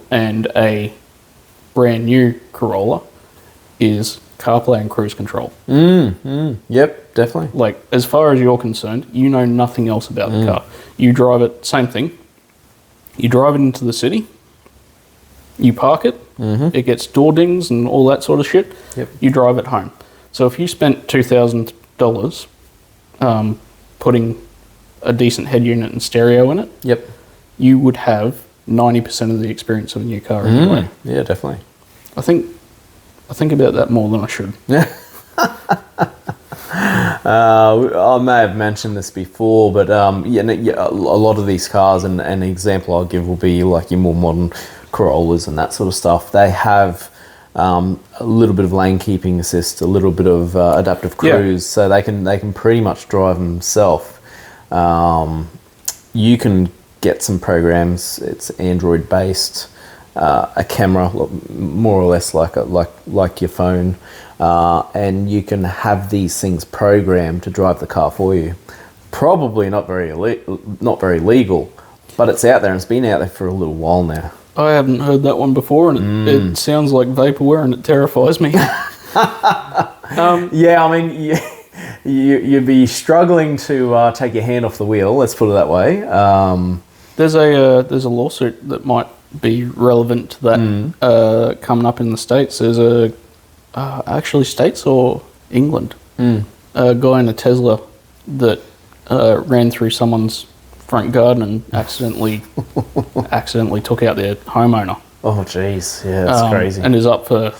and a brand new Corolla is CarPlay and cruise control. Yep, definitely. Like, as far as you're concerned, you know nothing else about the car. You drive it, same thing. You drive it into the city, you park it, it gets door dings and all that sort of shit. Yep. You drive it home. So if you spent $2,000 putting a decent head unit and stereo in it, Yep. you would have 90% of the experience of a new car anyway. Yeah, definitely. I think about that more than I should. I may have mentioned this before, but a lot of these cars, and an example I'll give will be like your more modern Corollas and that sort of stuff. They have a little bit of lane keeping assist, a little bit of adaptive cruise, so they can pretty much drive themselves. You can get some programs. It's Android based. A camera, more or less like your phone, and you can have these things programmed to drive the car for you. Probably not very legal, but it's out there and it's been out there for a little while now. I haven't heard that one before, and it sounds like vaporware, and it terrifies me. Yeah, I mean, you'd be struggling to take your hand off the wheel. Let's put it that way. There's a lawsuit that might be relevant to that coming up in the States. There's actually States or England, a guy in a Tesla that ran through someone's front garden and accidentally took out their homeowner. Oh jeez, yeah, that's crazy. And is up for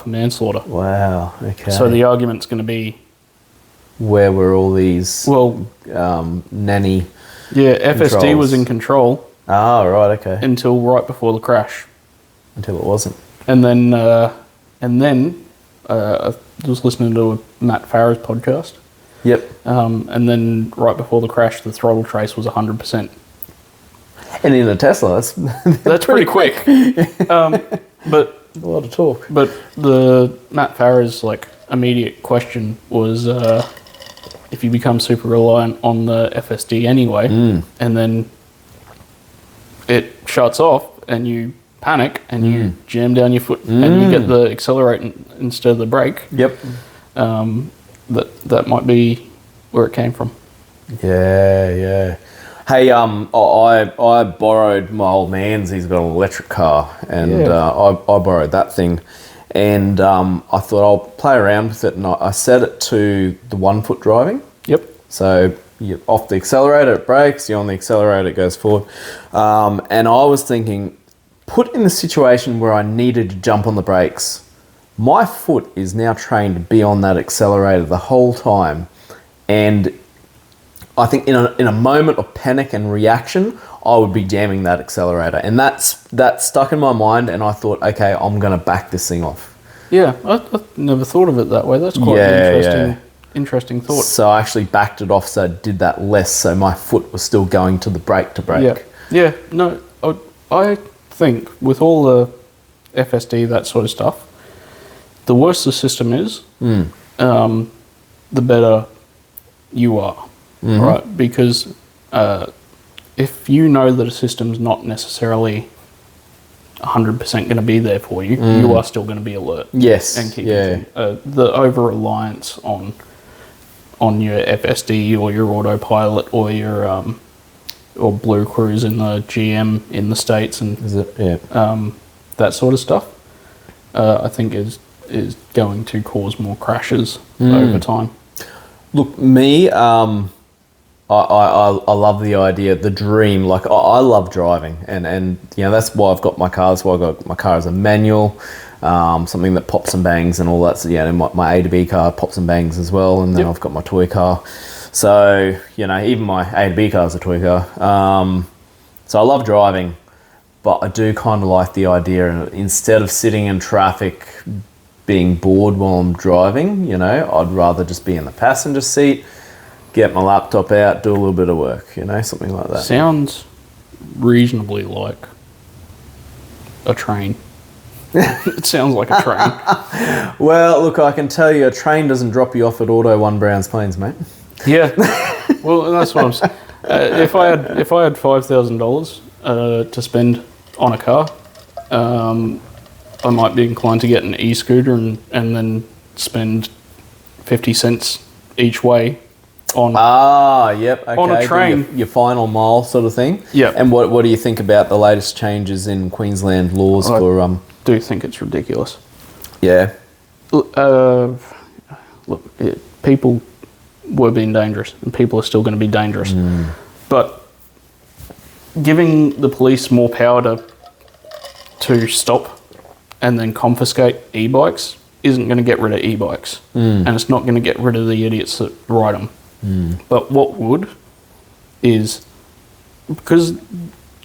manslaughter. Wow. Okay. So the argument's going to be, where were all these nanny? Yeah, FSD controls? was in control. Ah, right, okay. Until right before the crash. Until it wasn't. And then I was listening to a Matt Farah's podcast. Yep. And then right before the crash, the throttle trace was 100%. And in a Tesla, that's pretty quick. But a lot of talk. But the Matt Farah's immediate question was, if you become super reliant on the FSD anyway, and then it shuts off and you panic and you jam down your foot and you get the accelerate instead of the brake. Yep. That might be where it came from. Yeah. Hey, I borrowed my old man's. He's got an electric car, and I borrowed that thing, and I thought I'll play around with it, and I set it to the 1 foot driving. Yep. So you're off the accelerator, it brakes. You're on the accelerator, it goes forward. And I was thinking, put in the situation where I needed to jump on the brakes. My foot is now trained to be on that accelerator the whole time, and I think in a moment of panic and reaction, I would be jamming that accelerator, and that stuck in my mind. And I thought, okay, I'm going to back this thing off. Yeah, I never thought of it that way. That's quite an interesting thought. So I actually backed it off, so I did that less, so my foot was still going to the brake to brake. Yeah. No, I think with all the FSD, that sort of stuff, the worse the system is, the better you are. Right, because if you know that a system's not necessarily 100% going to be there for you, you are still going to be alert. Yes. And keep the over-reliance on your FSD or your autopilot or your or Blue Cruise in the GM in the States and that sort of stuff, I think is going to cause more crashes over time. Look, me, I love the idea, the dream. I love driving, and that's why I've got my car. That's why I got my car as a manual, something that pops and bangs and all that. So my A to B car pops and bangs as well, and then I've got my toy car. So even my A to B car is a toy car. So I love driving, but I do kind of like the idea. Instead of sitting in traffic, being bored while I'm driving, you know, I'd rather just be in the passenger seat, get my laptop out, do a little bit of work, you know, something like that. Sounds reasonably like a train. It sounds like a train. Well, look, I can tell you, a train doesn't drop you off at Auto One Brown's Plains, mate. Yeah. Well, that's what I'm saying. If I had $5,000 to spend on a car, I might be inclined to get an e-scooter and then spend 50 cents each way on okay. on a train. Your final mile sort of thing. Yeah. And what do you think about the latest changes in Queensland laws for do think it's ridiculous. Yeah. Look, people were being dangerous, and people are still going to be dangerous. But giving the police more power to stop and then confiscate e-bikes isn't going to get rid of e-bikes, and it's not going to get rid of the idiots that ride them. But what would is, because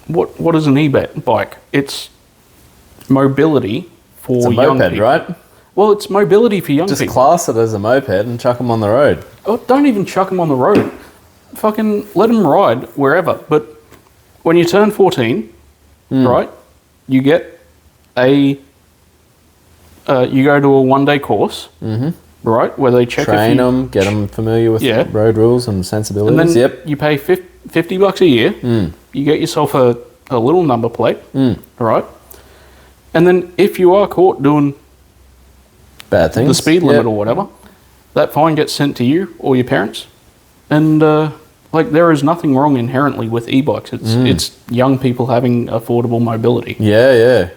what is an e-bike? It's mobility for It's a young moped, people. right? Well, it's mobility for young Just people. class it as a moped and chuck them on the road. Oh, don't even chuck them on the road. Fucking let them ride wherever. But when you turn 14, right, you get you go to a one-day course, right, where they check Train them, get them familiar with road rules and sensibilities. and then you pay $50 a year. You get yourself a little number plate, right? And then if you are caught doing Bad things. the speed limit or whatever, that fine gets sent to you or your parents. And there is nothing wrong inherently with e-bikes. It's young people having affordable mobility. Yeah.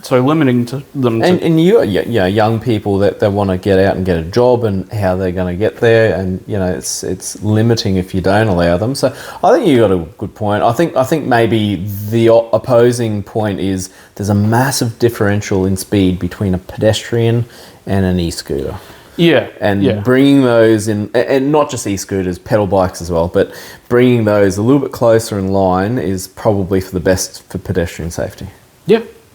So limiting to them. And young people that they want to get out and get a job, and how they're going to get there, and you know it's limiting if you don't allow them. So I think you got a good point. I think maybe the opposing point is there's a massive differential in speed between a pedestrian and an e-scooter. And bringing those in, and not just e-scooters, pedal bikes as well, but bringing those a little bit closer in line is probably for the best for pedestrian safety.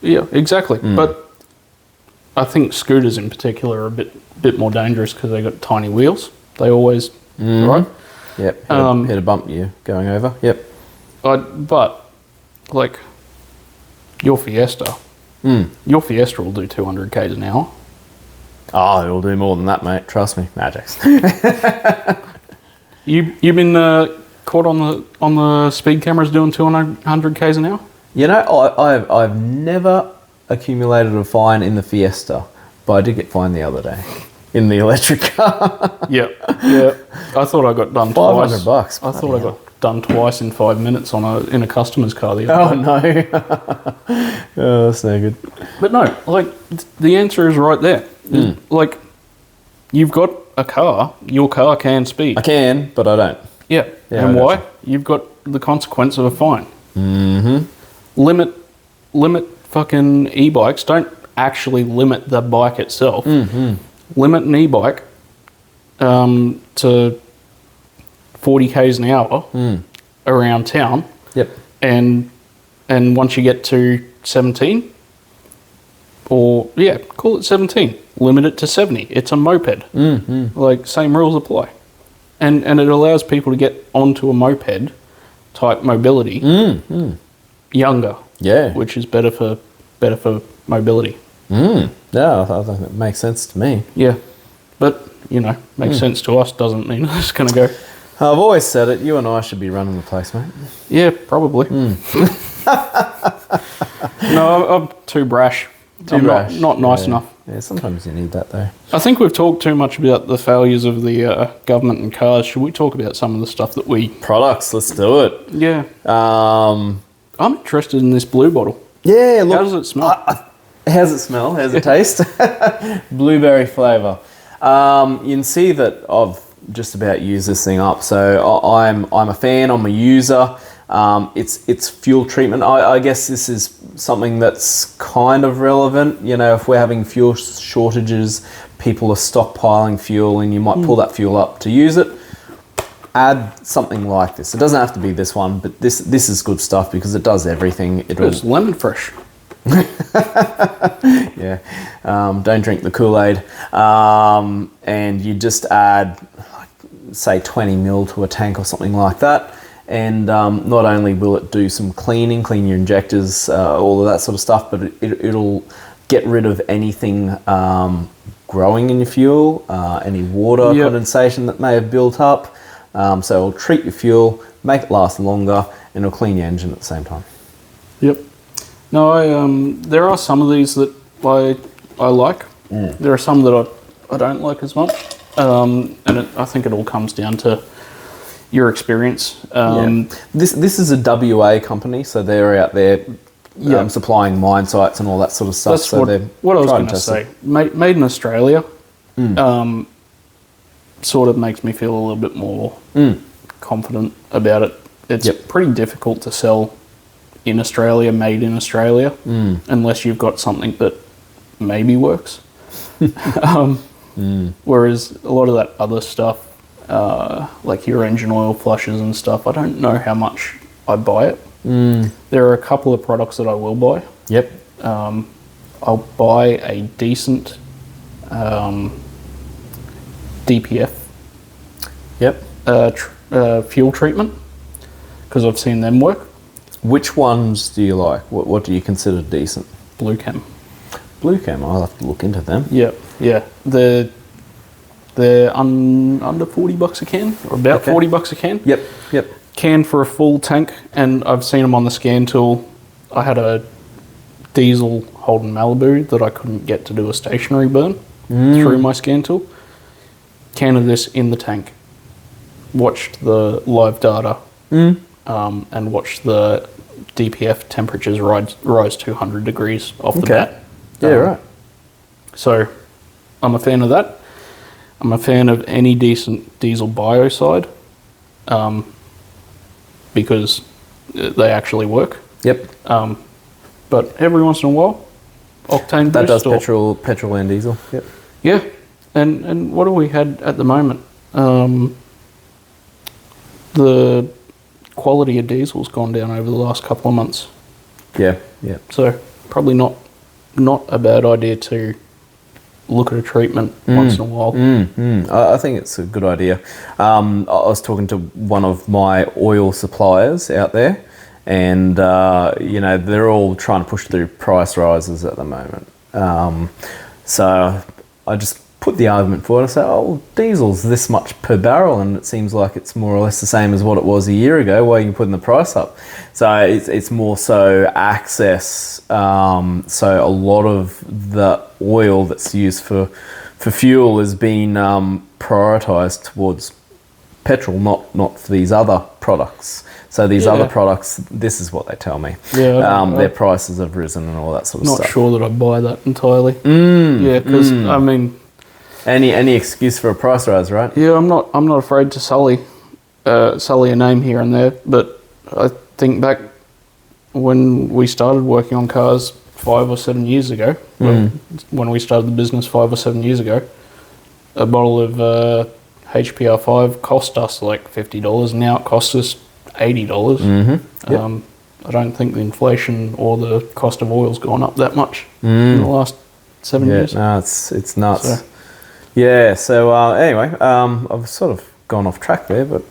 Yeah, exactly. But I think scooters in particular are a bit more dangerous because they got tiny wheels. They always, right? Yep. Hit a bump you going over. Yep. But like your Fiesta will do 200 k's an hour. Oh, it'll do more than that, mate. Trust me, Magix. You've been caught on the speed cameras doing 200 k's an hour? You know, I've never accumulated a fine in the Fiesta, but I did get fined the other day in the electric car. Yeah. I thought I got done twice. $500. I thought I got done twice in 5 minutes in a customer's car the other day. No. Oh, that's no good. But no, like the answer is right there. Like you've got a car, your car can speed. I can, but I don't. Yeah. And why? You've got the consequence of a fine. Limit fucking e-bikes. Don't actually limit the bike itself. Limit an e-bike to 40 k's an hour around town. Yep. And once you get to 17, or call it 17, limit it to 70. It's a moped. Like same rules apply, and it allows people to get onto a moped type mobility younger. Yeah, which is better for mobility. Yeah, I think that makes sense to me. Yeah, but makes sense to us doesn't mean it's going to go. I've always said it. You and I should be running the place, mate. Yeah, probably. No, I'm too brash. Not nice enough. Yeah, sometimes you need that though. I think we've talked too much about the failures of the government and cars. Should we talk about some of the stuff that we... Products, let's do it. Yeah. I'm interested in this blue bottle. Yeah, look. How does it smell? How's it smell? How's it taste? Blueberry flavour. You can see that I've just about used this thing up. So I'm a fan, I'm a user. It's fuel treatment. I guess this is something that's kind of relevant. You know, if we're having fuel shortages, people are stockpiling fuel, and you might pull that fuel up to use it. Add something like this. It doesn't have to be this one, but this is good stuff because it does everything. It's lemon fresh. Yeah, don't drink the Kool-Aid. And you just add, say, 20 mil to a tank or something like that. And not only will it do some clean your injectors, all of that sort of stuff, but it'll get rid of anything growing in your fuel, any water condensation that may have built up. So it'll treat your fuel, make it last longer, and it'll clean your engine at the same time. Yep. No, there are some of these that I like. There are some that I don't like as much. I think it all comes down to your experience. This is a WA company, so they're out there supplying mine sites and all that sort of stuff. That's what I was going to say. Made in Australia sort of makes me feel a little bit more confident about it. It's pretty difficult to sell in Australia, made in Australia, unless you've got something that maybe works. Whereas a lot of that other stuff, like your engine oil flushes and stuff, I don't know how much I buy it. There are a couple of products that I will buy. Yep. I'll buy a decent DPF fuel treatment because I've seen them work. Which ones do you like? What do you consider decent? Blue Chem. Blue Chem, I'll have to look into them. Yeah. They're under $40 a can, or about $40 a can. Yep. Can for a full tank, and I've seen them on the scan tool. I had a diesel Holden Malibu that I couldn't get to do a stationary burn through my scan tool. Can of this in the tank. Watched the live data and watched the DPF temperatures rise 200 degrees off the bat. Yeah, right. So I'm a fan of that. I'm a fan of any decent diesel biocide because they actually work. Yep. But every once in a while, octane that boost. That does petrol and diesel. Yep. Yeah. And what do we had at the moment? The quality of diesel's gone down over the last couple of months. Yeah. So probably not a bad idea to look at a treatment once in a while. I think it's a good idea. I was talking to one of my oil suppliers out there, and they're all trying to push through price rises at the moment. So I just put the argument forward. I say, diesel's this much per barrel, and it seems like it's more or less the same as what it was a year ago. Why are you putting the price up? So it's more so access. So a lot of the oil that's used for fuel has been prioritised towards petrol, not for these other products. So these other products, this is what they tell me. Yeah, their prices have risen and all that sort of stuff. Not sure that I buy that entirely. Yeah, because I mean, any excuse for a price rise, right? Yeah, I'm not afraid to sully a name here and there, but I think back when we started working on cars 5 or 7 years ago, when we started the business 5 or 7 years ago, a bottle of HPR5 cost us like $50. Now it costs us $80. I don't think the inflation or the cost of oil's gone up that much in the last 7 years. No, it's nuts. So anyway, I've sort of gone off track there, but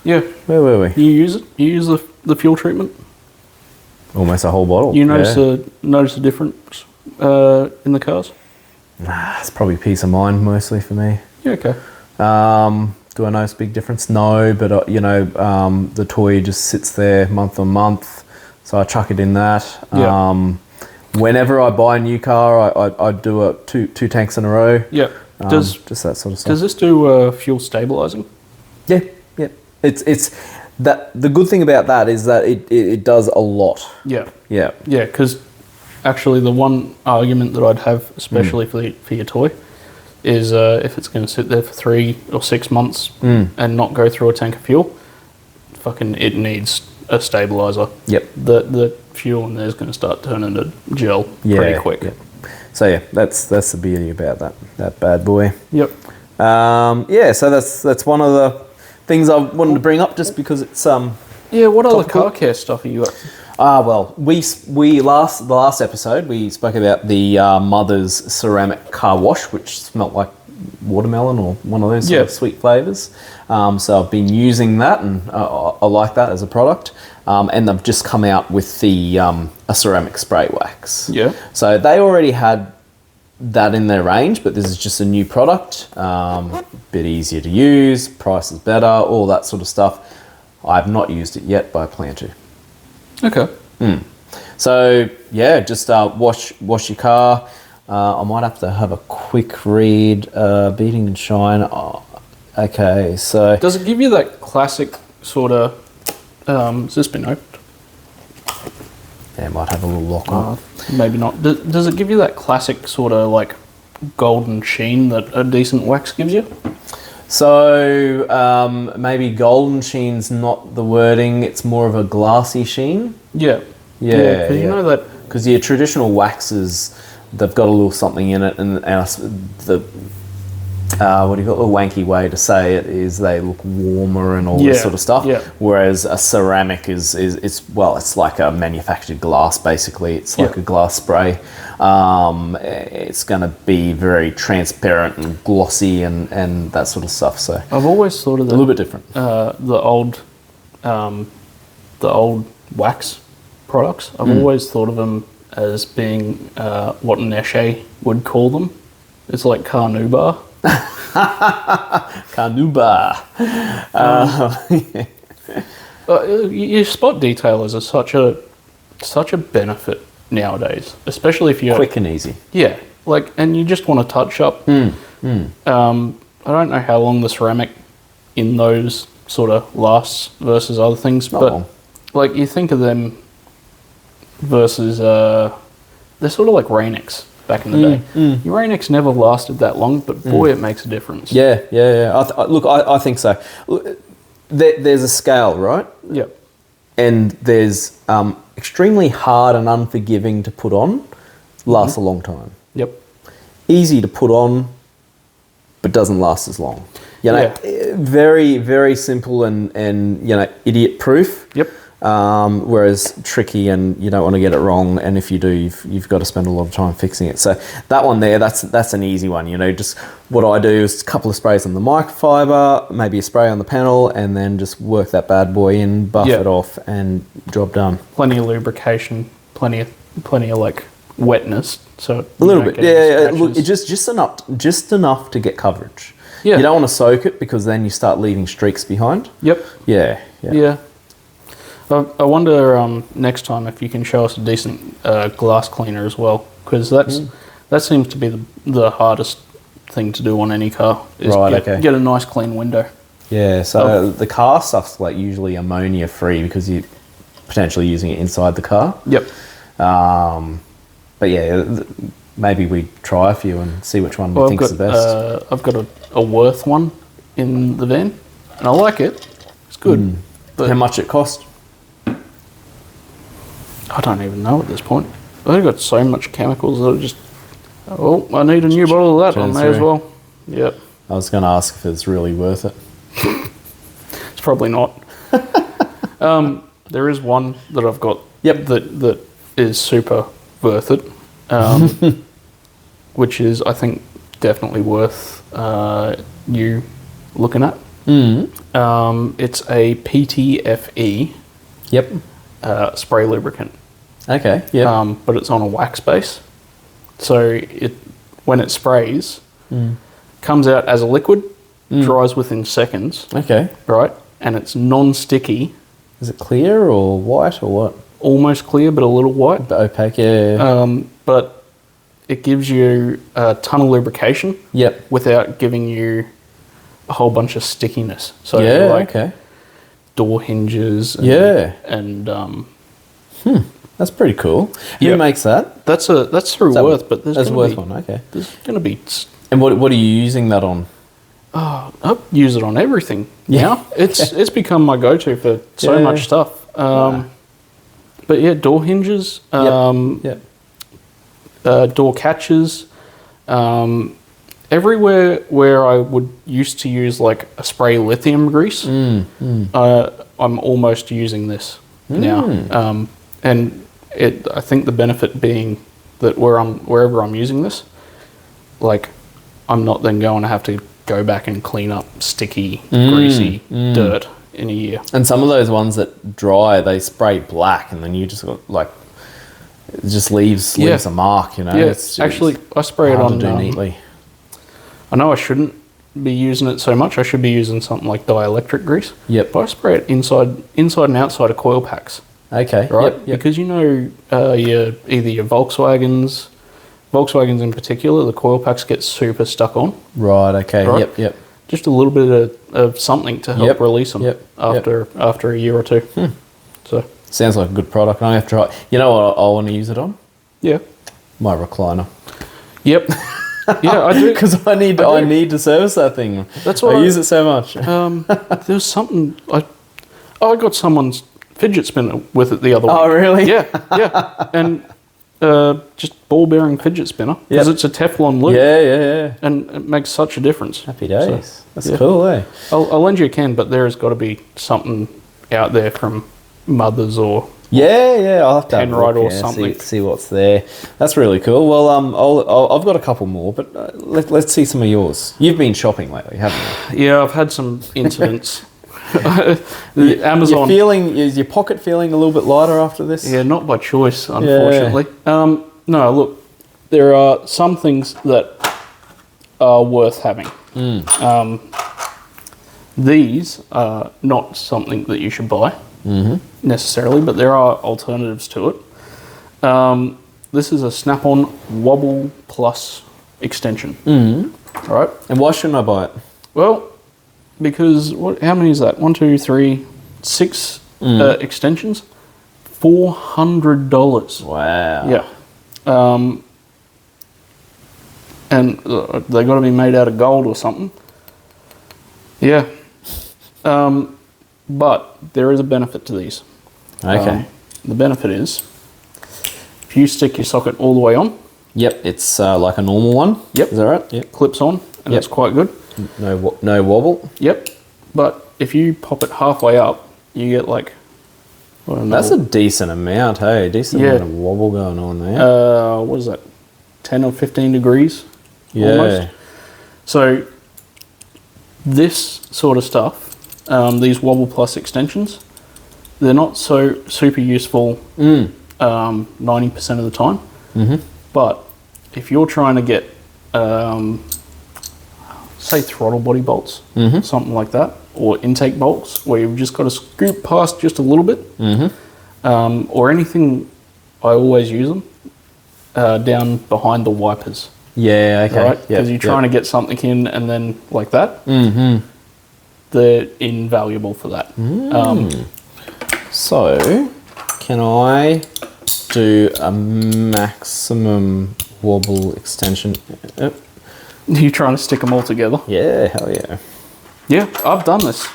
where were we? You use it? You use the fuel treatment? Almost a whole bottle. You notice a difference in the cars? Nah, it's probably peace of mind mostly for me. Yeah, okay. Do I notice a big difference? No, but the toy just sits there month on month, so I chuck it in that. Whenever I buy a new car, I do two tanks in a row. Yeah. Just that sort of stuff. Does this do fuel stabilizing? Yeah. It's that. The good thing about that is that it does a lot. Yeah. Because actually, the one argument that I'd have, especially for your toy, is if it's going to sit there for 3 or 6 months and not go through a tank of fuel, it needs a stabilizer. Yep. The fuel in there is going to start turning to gel pretty quick. Yep. So that's the beauty about that bad boy. Yep. So that's one of the things I wanted to bring up just because it's what other car care stuff are you up? Well, the last episode we spoke about the Mother's ceramic car wash, which smelt like watermelon or one of those sort of sweet flavors. So I've been using that, and I like that as a product. And they've just come out with the a ceramic spray wax. Yeah. So they already had that in their range, but this is just a new product. Bit easier to use, price is better, all that sort of stuff. I've not used it yet, but I plan to. Okay. So yeah, just wash your car. I might have to have a quick read. Beating and shine. Oh, okay, so Does it give you that classic sort of? Has this been opened? yeah, might have a little lock on. Maybe not. Does it give you that classic sort of like golden sheen that a decent wax gives you? So maybe golden sheen's not the wording. It's more of a glassy sheen. Yeah. Yeah, Because you know that. Because your traditional waxes, they've got a little something in it, and the what do you call it? A wanky way to say it is they look warmer and all this sort of stuff. Yeah. Whereas a ceramic is it's like a manufactured glass basically. It's like a glass spray. It's going to be very transparent and glossy and that sort of stuff. So I've always thought of a little bit different. The old wax products. I've always thought of them as being what Neshe would call them. It's like carnauba. Carnauba. Your spot detailers are such a benefit nowadays, especially if you're Quick and easy. Yeah, like, and you just want to touch up. I don't know how long the ceramic in those sort of lasts versus other things, Not but long. like you think of them versus they're sort of like Rain-X back in the day. Your Rain-X never lasted that long, but boy, it makes a difference. Yeah. I think so. Look, there's a scale, right? Yep. And there's extremely hard and unforgiving to put on, lasts a long time. Yep. Easy to put on, but doesn't last as long. You know, very, very simple and you know, idiot proof. Yep. Whereas tricky, and you don't want to get it wrong, and if you do, you've got to spend a lot of time fixing it. So that one there, that's an easy one. You know, just what I do is a couple of sprays on the microfiber, maybe a spray on the panel, and then just work that bad boy in, buff it off, and job done. Plenty of lubrication, plenty of like wetness. So a little bit, Look, it's just enough to get coverage. Yeah. You don't want to soak it because then you start leaving streaks behind. Yep. Yeah. I wonder next time if you can show us a decent glass cleaner as well, because that seems to be the hardest thing to do on any car. Is get a nice clean window. Yeah. So the car stuff's like usually ammonia free because you're potentially using it inside the car. Yep. But yeah, maybe we try a few and see which one we think is the best. I've got a Worth one in the van, and I like it. It's good. But how much it cost? I don't even know at this point. They've got so much chemicals that are just. Oh, I need a new bottle of that. I may as well. Yep. I was going to ask if it's really worth it. It's probably not. There is one that I've got. Yep. That is super worth it. Which is, I think, definitely worth you looking at. It's a PTFE. Yep. Spray lubricant. Okay. Yeah. But it's on a wax base, so when it sprays, comes out as a liquid, dries within seconds. Okay. Right, and it's non-sticky. Is it clear or white or what? Almost clear, but a little white. But opaque. Yeah. But it gives you a ton of lubrication. Yep. Without giving you a whole bunch of stickiness. So okay. Door hinges. And that's pretty cool. Who makes that? That's through Worth, but there's Worth one. Okay. There's going to be. And what are you using that on? I use it on everything now. It's become my go-to for so much stuff. But yeah, door hinges, door catches, everywhere where I would used to use like a spray lithium grease, I'm almost using this now. And I think the benefit being that wherever I'm using this, like, I'm not then going to have to go back and clean up sticky, greasy dirt in a year. And some of those ones that dry, they spray black, and then you just got, like, it just leaves a mark, you know. Yeah, actually, I spray it on. To do neatly. I know I shouldn't be using it so much. I should be using something like dielectric grease. Yep. But I spray it inside and outside of coil packs. Okay. Right. Yep. Because either your Volkswagens in particular, the coil packs get super stuck on. Right. Okay. Right? Yep. Just a little bit of something to help release them after a year or two. So sounds like a good product. I have to try. You know what I want to use it on? Yeah. My recliner. Yep. Yeah, I do. Because I need to service that thing. That's why I use it so much. There was something I got someone's fidget spinner with it the other week. Oh, really? Yeah. And just ball bearing fidget spinner because it's a Teflon lid. Yeah. And it makes such a difference. Happy days. So, that's cool, eh? I'll lend you a can, but there has got to be something out there from Mothers or I'll have to have a Penrite look, or something. see what's there. That's really cool. Well, I've got a couple more, but let's see some of yours. You've been shopping lately, haven't you? Yeah, I've had some incidents. Amazon. Is your pocket feeling a little bit lighter after this? Yeah, not by choice, unfortunately. No, look, there are some things that are worth having. These are not something that you should buy necessarily, but there are alternatives to it. This is a snap-on Wobble Plus extension. All right. And why shouldn't I buy it? Well, because how many is that? 1, 2, 3, 6 extensions. $400. Wow. Yeah. And they got to be made out of gold or something. Yeah. But there is a benefit to these. Okay. The benefit is if you stick your socket all the way on. Yep, it's like a normal one. Yep. Is that right? Yep. Clips on, and it's quite good. No wobble. Yep. But if you pop it halfway up, you get like... That's a decent amount, hey? Decent amount of wobble going on there. What is that? 10 or 15 degrees? Yeah. Almost. So this sort of stuff, these Wobble Plus extensions, they're not so super useful 90% of the time. But if you're trying to get, say, throttle body bolts, something like that, or intake bolts, where you've just got to scoop past just a little bit, or anything, I always use them down behind the wipers. Yeah, okay. Right? Because you're trying to get something in and then like that. They're invaluable for that. So, can I do a maximum wobble extension? You're trying to stick them all together? Yeah, hell yeah. Yeah, I've done this.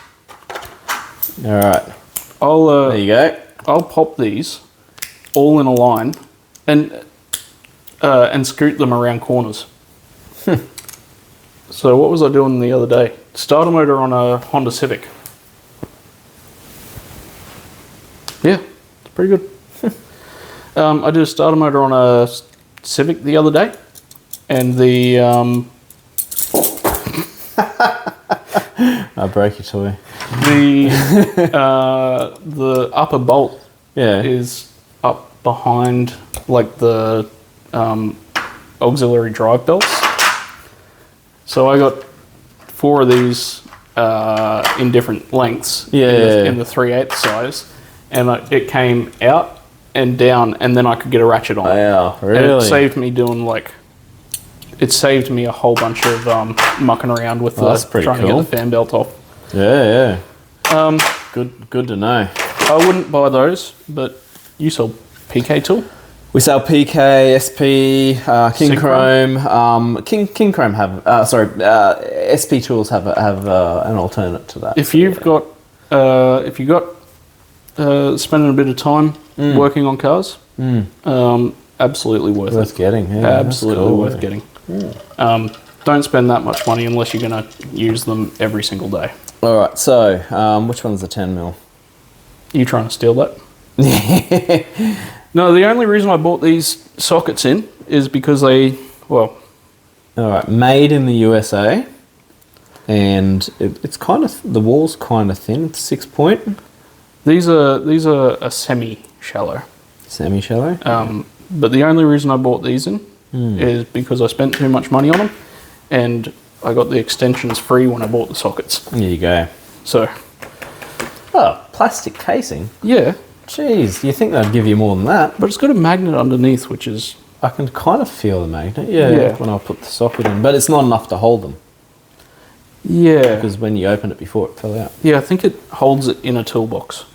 All right. There you go. I'll pop these all in a line and scoot them around corners. So what was I doing the other day? Starter motor on a Honda Civic. Yeah, it's pretty good. I did a starter motor on a Civic the other day, and the I broke your toy. The upper bolt is up behind like the auxiliary drive belts. So I got 4 of these in different lengths in the 3/8 size, and it came out and down, and then I could get a ratchet on. Wow, really? And it saved me a whole bunch of mucking around with trying to get the fan belt off. Yeah. Good to know. I wouldn't buy those, but you sell PK tool? We sell PK, SP, King Chrome. King Chrome have SP tools have an alternate to that. If you've got spending a bit of time working on cars, absolutely worth getting. Yeah, absolutely worth getting. Don't spend that much money unless you're going to use them every single day. All right. So which one's the 10 mil? You trying to steal that? No, the only reason I bought these sockets in is because All right, made in the USA, and it's kind of, the wall's kind of thin. It's 6-point. these are a semi-shallow. Semi-shallow. But the only reason I bought these in is because I spent too much money on them, and I got the extensions free when I bought the sockets. There you go. So, Oh, plastic casing. yeah, Jeez, you think they'd give you more than that? but it's got a magnet underneath, which is I can kind of feel the magnet, yeah, Yeah. when I put the socket in, but it's not enough to hold them yeah, because when you opened it before, it fell out. yeah. I think it holds it in a toolbox.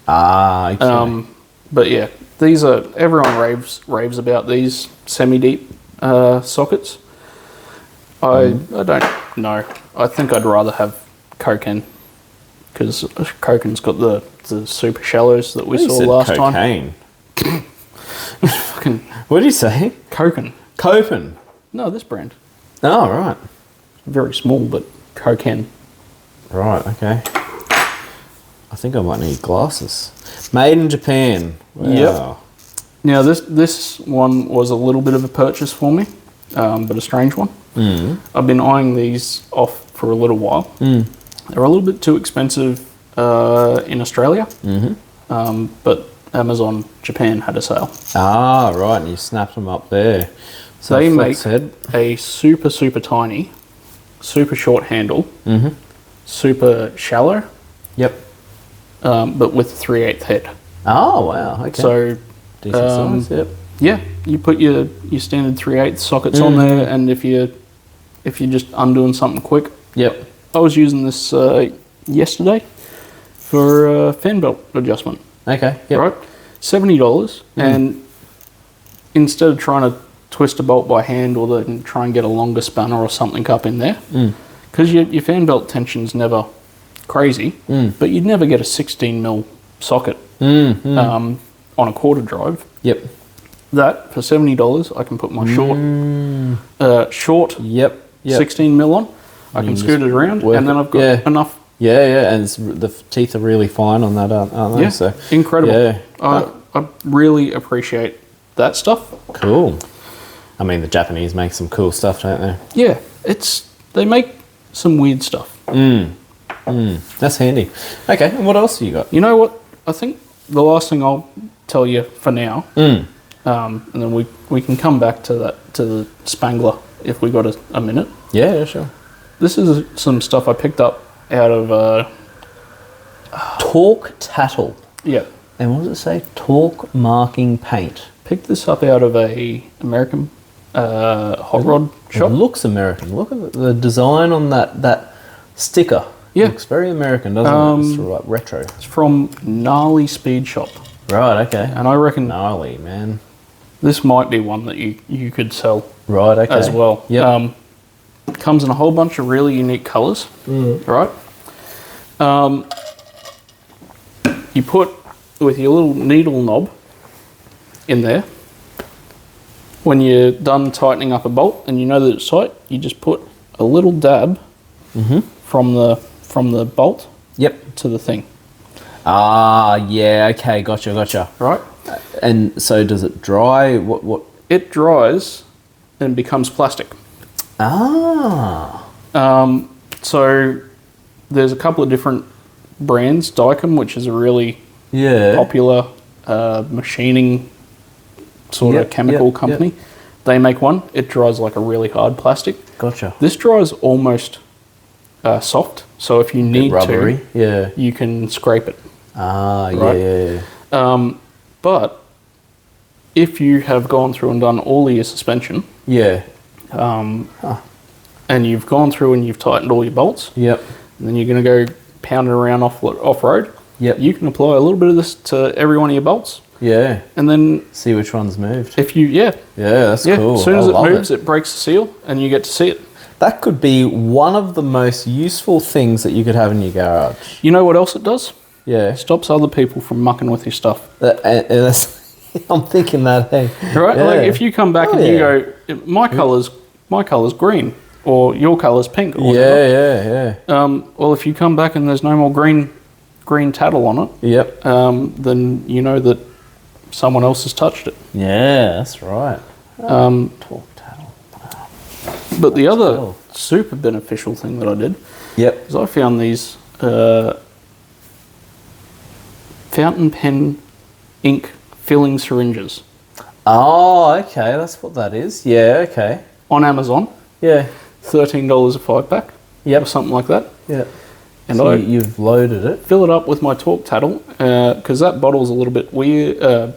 Ah, okay. But yeah, these are everyone raves about these semi-deep sockets. I don't know. I think I'd rather have Koken because Koken's got the super shallows that we You saw said last time. cocaine. Fucking What did you say? Koken. Copen. No, this brand. Oh, right. Very small, but Koken. Right, okay. I think I might need glasses. Made in Japan. Wow. Yep. Now this one was a little bit of a purchase for me, but a strange one. I've been eyeing these off for a little while. They're a little bit too expensive in Australia, but Amazon Japan had a sale. Ah, right, and you snapped them up there. So They flex make head. a super tiny, super short handle, super shallow, Yep. but with 3/8 head. Oh, wow, okay. So decent size, yep. yeah, you put your standard 3/8 sockets on there, and if you're just undoing something quick, Yep. I was using this yesterday for fan belt adjustment. Okay, yep. Right, $70, and instead of trying to twist a bolt by hand or then try and get a longer spanner or something up in there, because your fan belt tension's never crazy, but you'd never get a 16mm socket on a quarter drive. Yep. That for $70, I can put my short Yep. 16mm on. I can just scoot it around, work and then it. I've got Yeah. enough. Yeah, and the teeth are really fine on that, aren't they? Yeah, So, incredible. yeah. I really appreciate that stuff. Cool. I mean, the Japanese make some cool stuff, don't they? Yeah, they make some weird stuff. That's handy. Okay, and what else have you got? You know what? I think the last thing I'll tell you for now, and then we can come back to the Spangler if we got a minute. Yeah, sure. This is some stuff I picked up out of Torque Tattle. yeah. And what does it say? Torque Marking Paint. Picked this up out of a American hot rod It shop. looks American. Look at the design on that sticker. Yeah. Looks very American, doesn't it? It's sort of like retro. It's from Gnarly Speed Shop, Right, okay. and I reckon Gnarly, man. this might be one that you could sell Right, okay. as well. Yep. Comes in a whole bunch of really unique colours, right? You put with your little needle knob in there. When you're done tightening up a bolt and you know that it's tight, you just put a little dab from the bolt Yep. to the thing, Ah, yeah, okay, gotcha. right? And so does it dry? What? It dries and becomes plastic. Ah. So there's a couple of different brands. Dicom, which is a really Yeah. popular machining sort Yep, of chemical yep, company. They make one. It dries like a really hard plastic. Gotcha. This dries almost soft. So if you need Rubbery. to, Yeah. you can scrape it. Ah, Right. yeah. But if you have gone through and done all of your suspension, Yeah. and you've gone through and you've tightened all your bolts, Yep. and then you're going to go pound it around off road, Yep. you can apply a little bit of this to every one of your bolts, Yeah. and then See which one's moved. if you Yeah, that's cool. as soon as I it love moves, it breaks the seal, and you get to see it. That could be one of the most useful things that you could have in your garage. You know what else it does? Yeah. It stops other people from mucking with your stuff. And that's, I'm thinking that, hey. Right? Yeah. Like if you come back Oh, and you yeah. go, my colour's green, or your colour's pink, or whatever. Yeah. Well, if you come back and there's no more green green tattle on it, Yep. then you know that someone else has touched it. Yeah, that's right. Torque tattle. But the other cool. super beneficial thing that I did Yep. is I found these fountain pen ink filling syringes Oh, okay. That's what that is. Yeah. Okay. on Amazon. Yeah. $13 a 5-pack, or Yep. something like that. Yeah. And So I you've loaded it. fill it up with my torque tattle because that bottle's a little bit weird,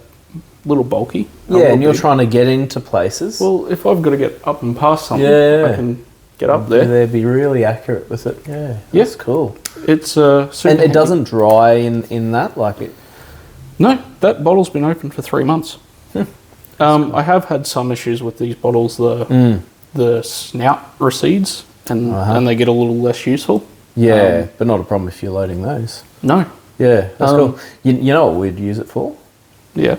little bulky. a Yeah, little and you're big. trying to get into places. Well, if I've got to get up and past something, Yeah. I can get up there. They'd be really accurate with it. Yeah. That's cool. It's super And it handy. doesn't dry in that, like it. No, that bottle's been open for 3 months. I have had some issues with these bottles. The snout recedes and they get a little less useful. Yeah, but not a problem if you're loading those. No. Yeah, that's cool. You know what we'd use it for? Yeah.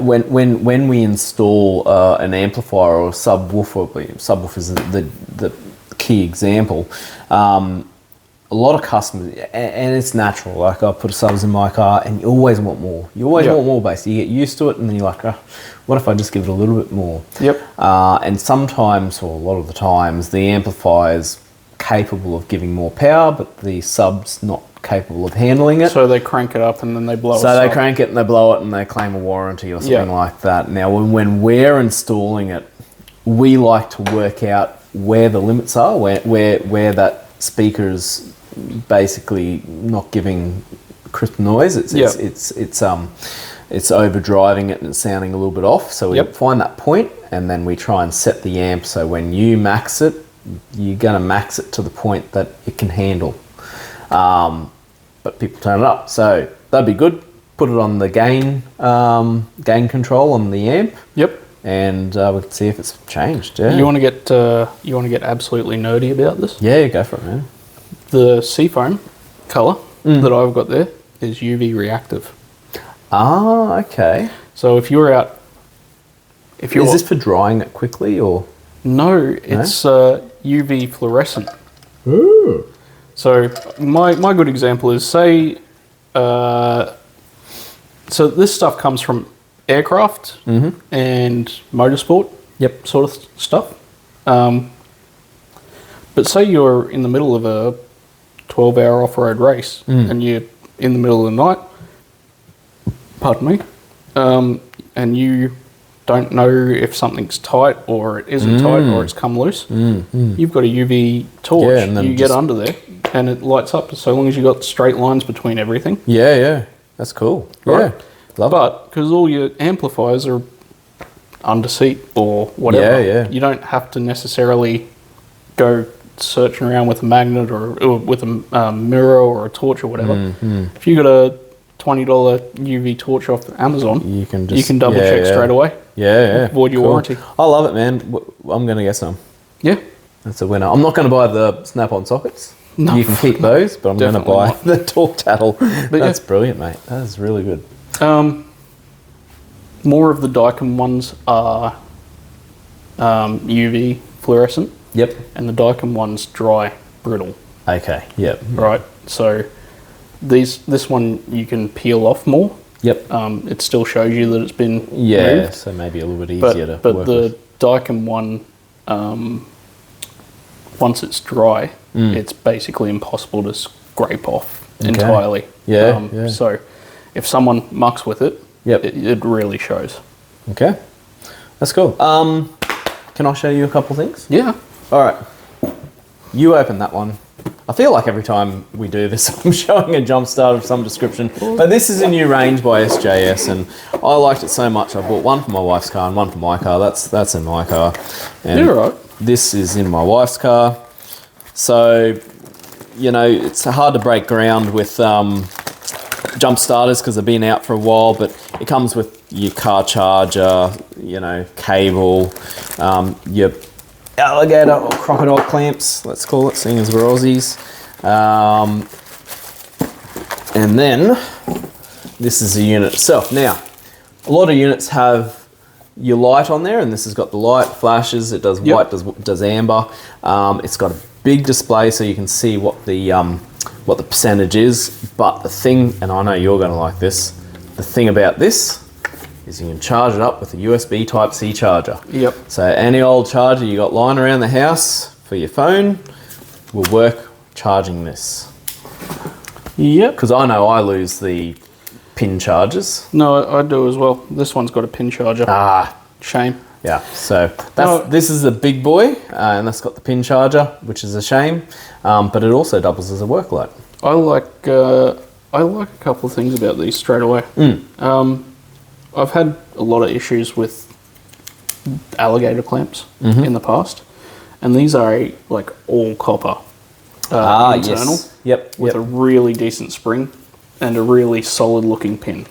When we install an amplifier or a subwoofer, subwoofer is the key example. A lot of customers, and it's natural. Like I put subs in my car, and you always want more. You always want more bass. You get used to it, and then you're like, oh, what if I just give it a little bit more? Yep. And sometimes, or a lot of the times, the amplifier's capable of giving more power, but the sub's not capable of handling it. So they crank it up and then they blow it. So they crank it and they blow it and they claim a warranty or something like that. Now, when we're installing it, we like to work out where the limits are, where that speaker's basically not giving crisp noise. It's overdriving it and it's sounding a little bit off. So we find that point and then we try and set the amp so when you max it, you're going to max it to the point that it can handle. But people turn it up, so that'd be good. Put it on the gain control on the amp. Yep. And we can see if it's changed. Yeah. You want to get absolutely nerdy about this? Yeah, go for it, man. The seafoam color that I've got there is UV reactive. Ah, okay. So if you're out, Is this for drying it quickly or? No, it's UV fluorescent. Ooh. So my good example is say, so this stuff comes from aircraft and motorsport, sort of stuff. But say you're in the middle of a 12-hour off-road race and you're in the middle of the night, pardon me, and you don't know if something's tight or it isn't tight or it's come loose, you've got a UV torch. and then you get under there and it lights up so long as you've got straight lines between everything. Yeah, that's cool. Right? Yeah, love it. But because all your amplifiers are under seat or whatever, you don't have to necessarily go searching around with a magnet or with a mirror or a torch or whatever. If you got a $20 UV torch off Amazon, you can double check straight away. Avoid your warranty. I love it, man. I'm going to get some. Yeah. That's a winner. I'm not going to buy the snap-on sockets. No, you can keep those, but I'm going to buy the torque tattle. But That's brilliant, mate. That is really good. More of the Daikin ones are UV fluorescent. Yep. And the Daikin ones dry, brittle. Okay. Yep. Right. So this one you can peel off more. Yep. It still shows you that it's been moved. So maybe a little bit easier to work with. But the Daikin one, once it's dry, it's basically impossible to scrape off entirely. Yeah. So if someone mucks with it, it really shows. Okay. That's cool. Can I show you a couple things? Yeah. All right. You open that one. I feel like every time we do this, I'm showing a jump starter of some description. But this is a new range by SJS, and I liked it so much. I bought one for my wife's car and one for my car. That's in my car. And you're right. This is in my wife's car. So, it's hard to break ground with jump starters because they've been out for a while, but it comes with your car charger, cable, your alligator or crocodile clamps, let's call it, seeing as we're Aussies. And then this is the unit itself. Now, a lot of units have your light on there, and this has got the light, flashes, it does white, does amber. It's got a big display so you can see what the what the percentage is, but the thing, and I know you're going to like this, the thing about this is you can charge it up with a USB Type-C charger. Yep. So any old charger you got lying around the house for your phone will work charging this. Yep. Because I know I lose the pin chargers. No, I do as well. This one's got a pin charger. Ah. Shame. Yeah, so this is a big boy, and that's got the pin charger, which is a shame, but it also doubles as a work light. I like a couple of things about these straight away. I've had a lot of issues with alligator clamps in the past, and these are like all copper internal, yes. Yep, with a really decent spring and a really solid looking pin.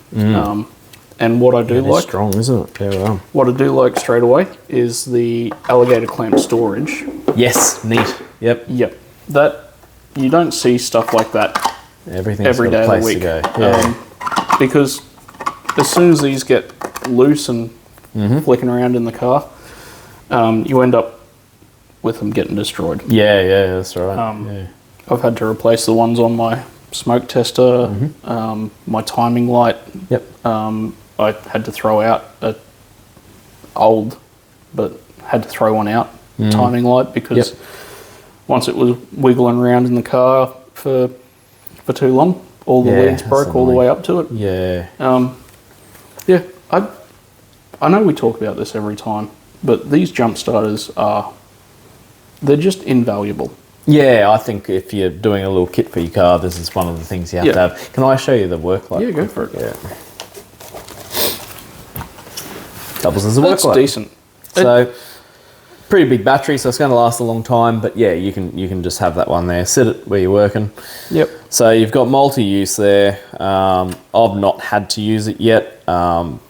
And what I do like, strong, isn't it? Yeah, well. what I do like straight away is the alligator clamp storage. Yes, neat. Yep. Yep, that you don't see stuff like that Everything's every got day a of place the week. to go. Yeah. Because as soon as these get loose and flicking around in the car, you end up with them getting destroyed. Yeah, that's right. Yeah. I've had to replace the ones on my smoke tester, my timing light. Yep. I had to throw out had to throw one out, timing light, because once it was wiggling around in the car for too long, all the leads broke all the way up to it. Yeah. Yeah, I know we talk about this every time, but these jump starters they're just invaluable. Yeah, I think if you're doing a little kit for your car, this is one of the things you have to have. Can I show you the work light? Yeah, go for it. Yeah. Doubles as a work light. That's decent. So, pretty big battery, so it's going to last a long time. But yeah, you can just have that one there. Sit it where you're working. Yep. So you've got multi-use there. I've not had to use it yet. And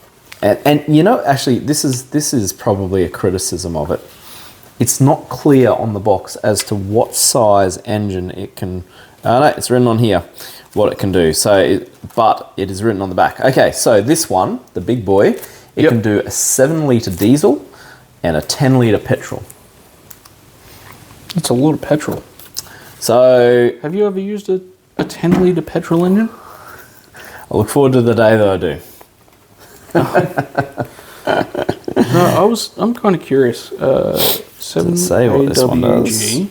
you know, actually, this is probably a criticism of it. It's not clear on the box as to what size engine it can. No, it's written on here what it can do. But it is written on the back. Okay, so this one, the big boy, it can do a 7-litre diesel and a 10-litre petrol. It's a lot of petrol. So, Have you ever used a 10-litre petrol engine? I look forward to the day that I do. No, I'm kind of curious. 7 say what this one does.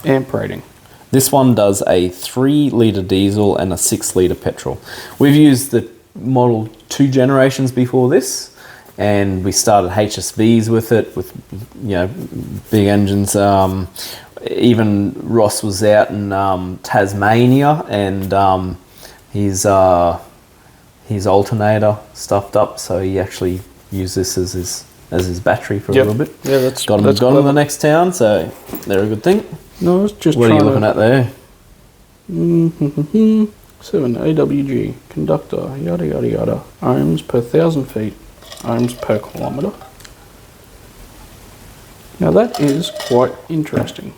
Amp rating. This one does a 3-litre diesel and a 6-litre petrol. We've used the Model 2 generations before this, and we started HSVs with it, with big engines. Even Ross was out in Tasmania, and his alternator stuffed up, so he actually used this as his battery for a little bit. Yeah, that's got him to the next town, so they're a good thing. No, I was just what are you looking at there? 7 AWG conductor, yada yada yada, ohms per 1,000 feet, ohms per kilometre. Now that is quite interesting.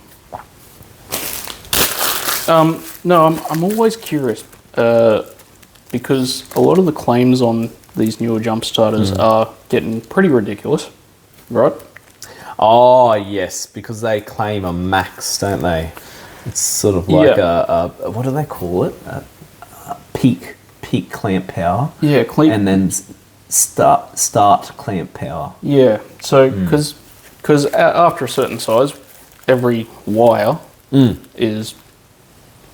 No, I'm always curious because a lot of the claims on these newer jump starters are getting pretty ridiculous, right? Oh yes, because they claim a max, don't they? It's sort of like a what do they call it? A peak clamp power. Yeah, and then start clamp power. Yeah, so because after a certain size, every wire is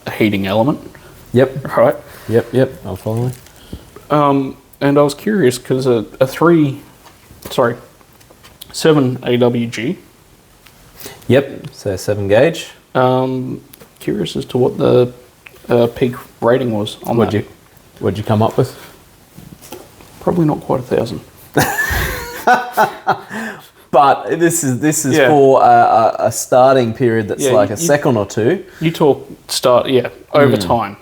a heating element. Yep. Right. Yep. I'll follow you. And I was curious because a 7 AWG. Yep. So 7 gauge. Curious as to what the peak rating was on that. What'd you come up with? Probably not quite 1,000. But this is for a starting period that's like a second or two. You talk over time.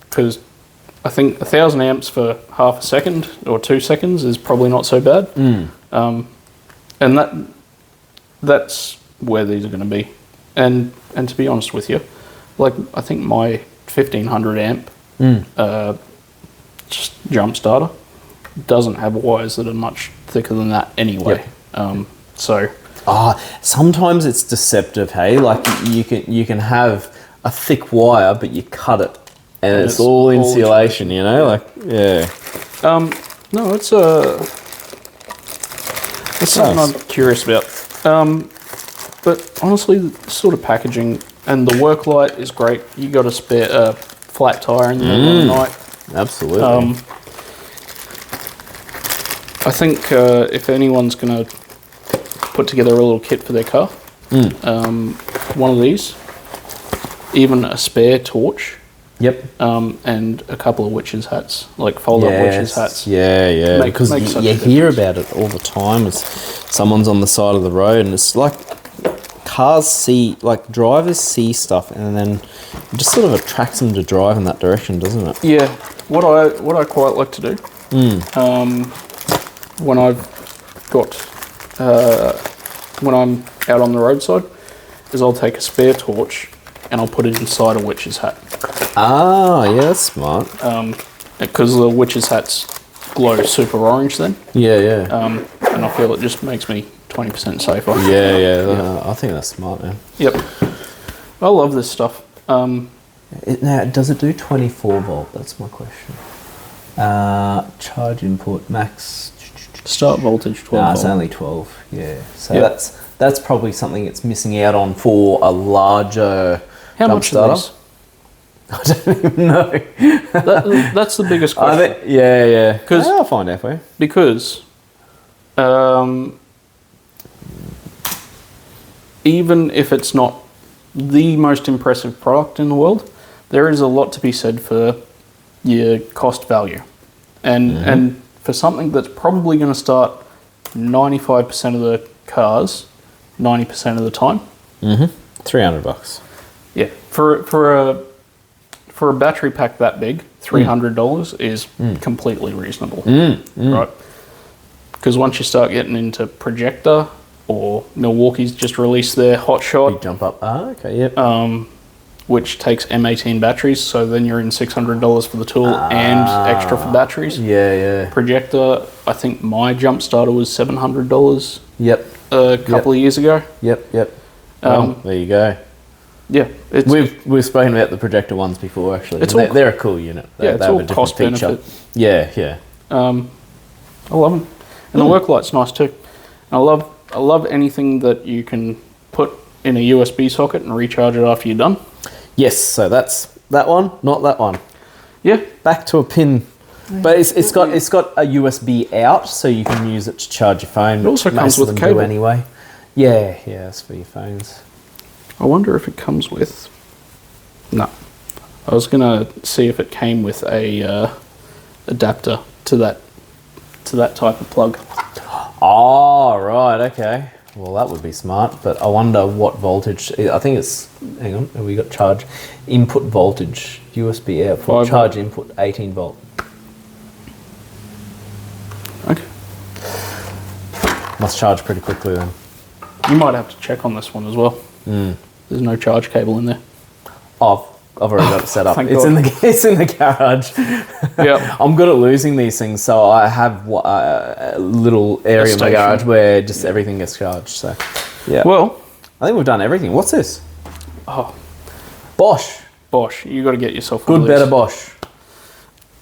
Because I think 1,000 amps for half a second or 2 seconds is probably not so bad. And that's where these are going to be. And to be honest with you, like I think my 1,500 amp just jump starter doesn't have wires that are much thicker than that anyway. Sometimes it's deceptive, hey. Like you can have a thick wire, but you cut it, and it's all insulation. You know, like yeah. No, it's something I'm curious about. But honestly, the sort of packaging and the work light is great. You got a spare flat tire in the middle of the night. Absolutely. I think if anyone's going to put together a little kit for their car, one of these, even a spare torch. Yep. And a couple of witches' hats, like fold-up witches' hats. Yeah. Because you hear about it all the time. As someone's on the side of the road, and it's like drivers see stuff, and then it just sort of attracts them to drive in that direction, doesn't it? Yeah. What I quite like to do, when I've got when I'm out on the roadside, is I'll take a spare torch and I'll put it inside a witch's hat. Ah, yeah, that's smart. Because the witch's hats glow super orange then. Yeah. And I feel it just makes me 20% safer. Yeah. I think that's smart, man. Yep. I love this stuff. Now, does it do 24 volt? That's my question. Charge input max. Start voltage 12 volt. It's only 12. Yeah. So that's probably something it's missing out on for a larger jump starter. I don't even know. That's the biggest question. Yeah. I'll find out for you. Because even if it's not the most impressive product in the world, there is a lot to be said for your cost value. And for something that's probably going to start 95% of the cars 90% of the time. $300. Yeah. For a battery pack that big, $300 is completely reasonable. Right? Because once you start getting into projector, or Milwaukee's just released their Hot Shot. Big jump up. Okay, yep. Which takes M18 batteries, so then you're in $600 for the tool and extra for batteries. Yeah. Projector, I think my jump starter was $700. Yep. A couple of years ago. Yep. There you go. Yeah, we've spoken about the projector ones before. Actually, they're a cool unit. They it's all have a cost feature. benefit. Yeah. I love them, and the work light's nice too. I love anything that you can put in a USB socket and recharge it after you're done. Yes, so that's that one, not that one. Yeah, back to a pin, but it's got a USB out, so you can use it to charge your phone. It also comes with a cable anyway. Yeah, it's for your phones. I wonder if it comes with. No, I was gonna see if it came with a adapter to that type of plug. Oh right, okay. Well, that would be smart, but I wonder what voltage. I think it's. Hang on, we got charge input voltage USB output charge input 18 volt. Okay. Must charge pretty quickly then. You might have to check on this one as well. There's no charge cable in there. I've already got it set up. Thank It's God. it's in the garage. Yeah. I'm good at losing these things, so I have a little area in my garage where just everything gets charged. So, yeah. Well, I think we've done everything. What's this? Oh, Bosch. You got to get yourself one Good, better Bosch.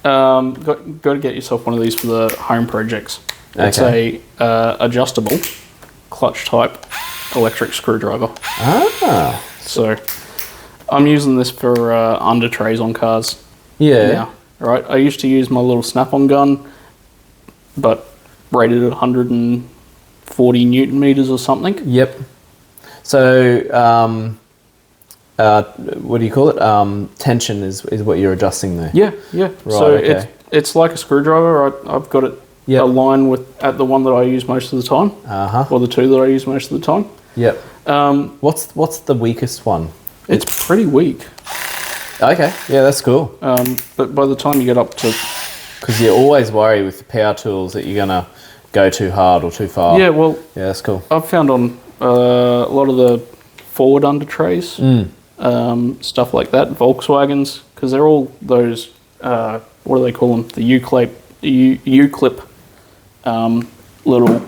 Got to get yourself one of these for the home projects. It's a adjustable clutch type electric screwdriver. Ah. So I'm using this for under trays on cars. Yeah. Now, right. I used to use my little snap-on gun, but rated at 140 newton meters or something. Yep. So, what do you call it? Tension is what you're adjusting there. Yeah. Right, So it's like a screwdriver. I've got it aligned at the one that I use most of the time, or the two that I use most of the time. Yep. What's the weakest one? It's pretty weak. Okay, yeah, that's cool. But by the time you get up to... Because you always worry with the power tools that you're going to go too hard or too far. Yeah, well... Yeah, that's cool. I've found on a lot of the forward under trays, stuff like that, Volkswagens, because they're all those, what do they call them? The U-clip little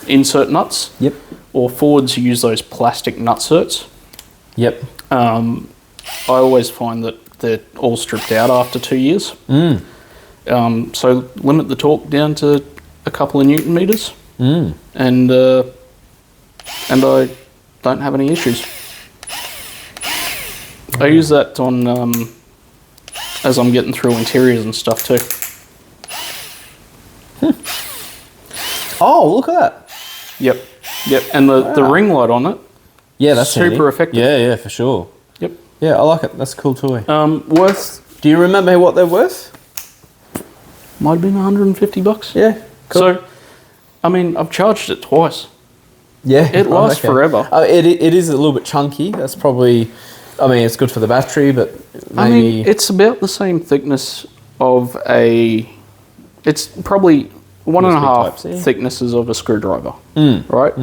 insert nuts. Yep. Or Fords use those plastic nutserts. Yep. I always find that they're all stripped out after 2 years. So limit the torque down to a couple of Newton meters, and I don't have any issues. I use that on as I'm getting through interiors and stuff too. Oh, look at that. Yep, and the ring light on it. Yeah, that's super handy. effective. Yeah, for sure. Yep. Yeah, I like it. That's a cool toy. Worth Do you remember what they're worth? might have been $150. Yeah. Cool. So, I mean, I've charged it twice. Yeah, It lasts forever. It is a little bit chunky. That's probably, I mean, it's good for the battery, but maybe... I mean, it's about the same thickness of a... It's probably 1.5 Type-C. thicknesses of a screwdriver, right?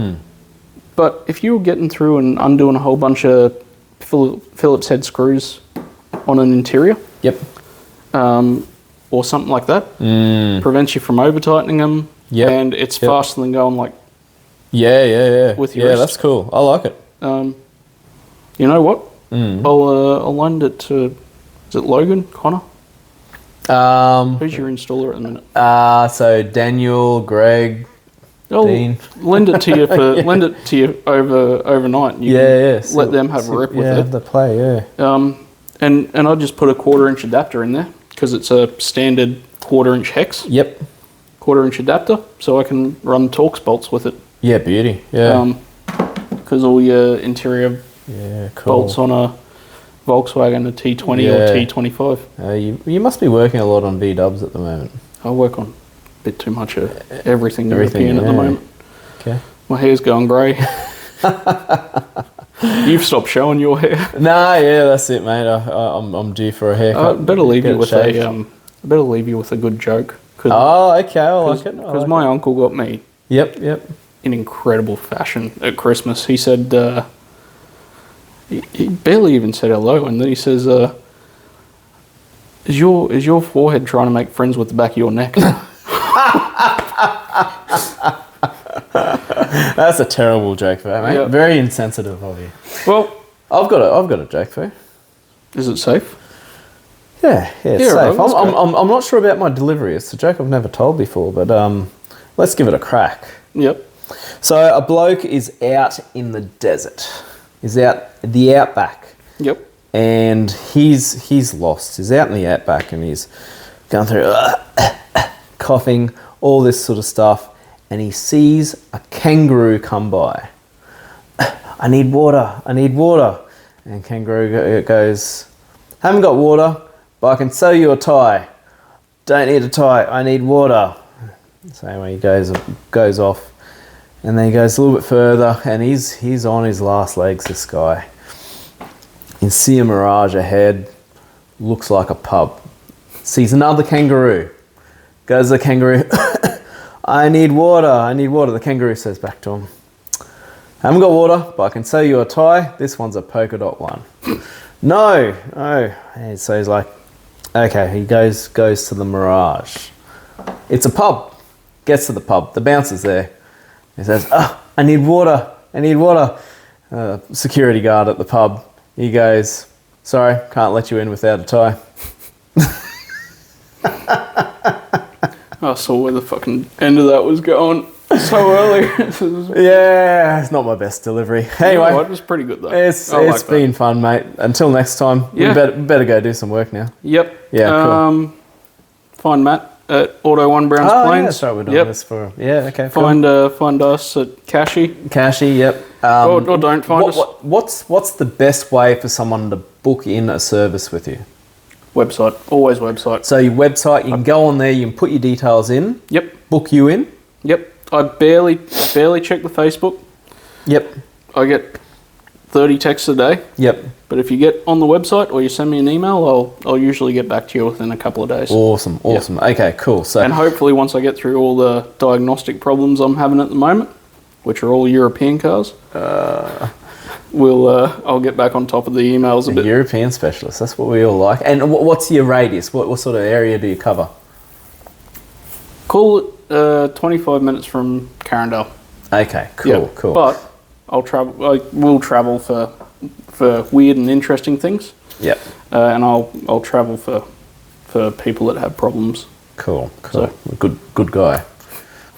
But if you were getting through and undoing a whole bunch of Phillips head screws on an interior, Yep. or something like that, prevents you from over-tightening them, and it's faster than going like... Yeah. With your yeah, wrist. that's cool. I like it. You know what? I'll lend it to... Is it Logan? Connor? Who's your installer at the minute? So Daniel, Greg, I'll Dean. lend it to you for lend it to you overnight. And you can let them have a rip with it. Have the play, yeah. And I just put a 1/4 adapter in there because it's a standard 1/4 hex. Yep. 1/4 adapter, so I can run Torx bolts with it. Yeah, beauty. Yeah. Because all your interior Cool. bolts on a Volkswagen, a T20 or T25. You must be working a lot on V-dubs at the moment. I work on a bit too much of everything European at the moment. Okay. My hair's going grey. You've stopped showing your hair. Nah, yeah, that's it, mate. I'm due for a haircut. Better leave you with shaved. better leave you with a good joke. Oh, okay, I like it. Because my uncle got me Yep. in incredible fashion at Christmas. He said, he barely even said hello, and then he says, is your forehead trying to make friends with the back of your neck? That's a terrible joke for that, mate. Yeah. Very insensitive of you. Well, I've got a joke for you. is it safe? Yeah, it's Yeah, safe. right, that's I'm not sure about my delivery. It's a joke I've never told before, but let's give it a crack. Yep. So a bloke is out in the desert. He's out the outback. Yep. And he's lost. He's out in the outback and he's going through coughing, all this sort of stuff, and he sees a kangaroo come by. I need water. And kangaroo goes, haven't got water, but I can sell you a tie. Don't need a tie, I need water. Same way he goes off. And then he goes a little bit further and he's on his last legs, this guy. You can see a mirage ahead, looks like a pub. Sees another kangaroo. Goes to the kangaroo, I need water. The kangaroo says back to him, haven't got water, but I can sell you a tie. This one's a polka dot one. No. And so he's like, okay, he goes to the mirage. It's a pub. Gets to the pub. The bouncer's there. He says, I need water. Security guard at the pub. He goes, sorry, can't let you in without a tie. I saw where the fucking end of that was going so early. Yeah, it's not my best delivery. Anyway, it was pretty good though. It's been fun, mate. Until next time, we better go do some work now. Yep. Yeah, cool. Find Matt at Auto One Browns Plains. Yeah, that's right, we're doing this for... Yeah, okay, cool. Find us at Cashy, yep. or don't find us. What's the best way for someone to book in a service with you? Website, always website. So your website, you can go on there, you can put your details in. Yep. Book you in. Yep. I barely check the Facebook. Yep. I get 30 texts a day. Yep. But if you get on the website or you send me an email, I'll usually get back to you within a couple of days. Awesome. Yep. Okay, cool. So and hopefully once I get through all the diagnostic problems I'm having at the moment, which are all European cars, I'll get back on top of the emails a bit. European specialist, that's what we all like. And what's your radius? What sort of area do you cover? Call it 25 minutes from Carindale. Okay, cool. But I will travel for for weird and interesting things. Yep. And I'll travel for people that have problems. Cool. So- Good guy.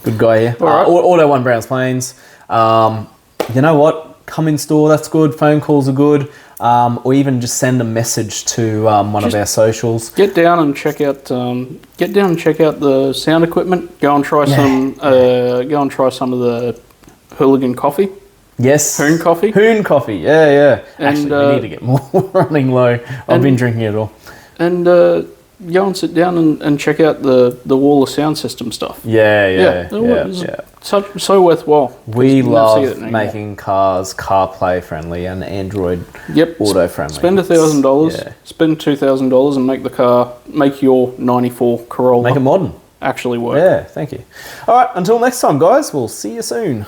Good guy here. All right. Auto One Browns Plains. You know what? Come in store. That's good. Phone calls are good. Or even just send a message to one of our socials. Get down and check out. The sound equipment. Go and try some. Go and try some of the Hooligan coffee. Yes. Hoon coffee. Hoon coffee. Yeah. And, Actually, we need to get more running low. I've been drinking it all. And go and sit down and check out the wall of sound system stuff. Yeah. So worthwhile. We You never see it love anymore. making cars CarPlay friendly and Android Auto friendly. Spend $1,000. Yeah. Spend $2,000 and make your '94 Corolla Make it modern. actually work. Yeah, thank you. All right, until next time, guys. We'll see you soon.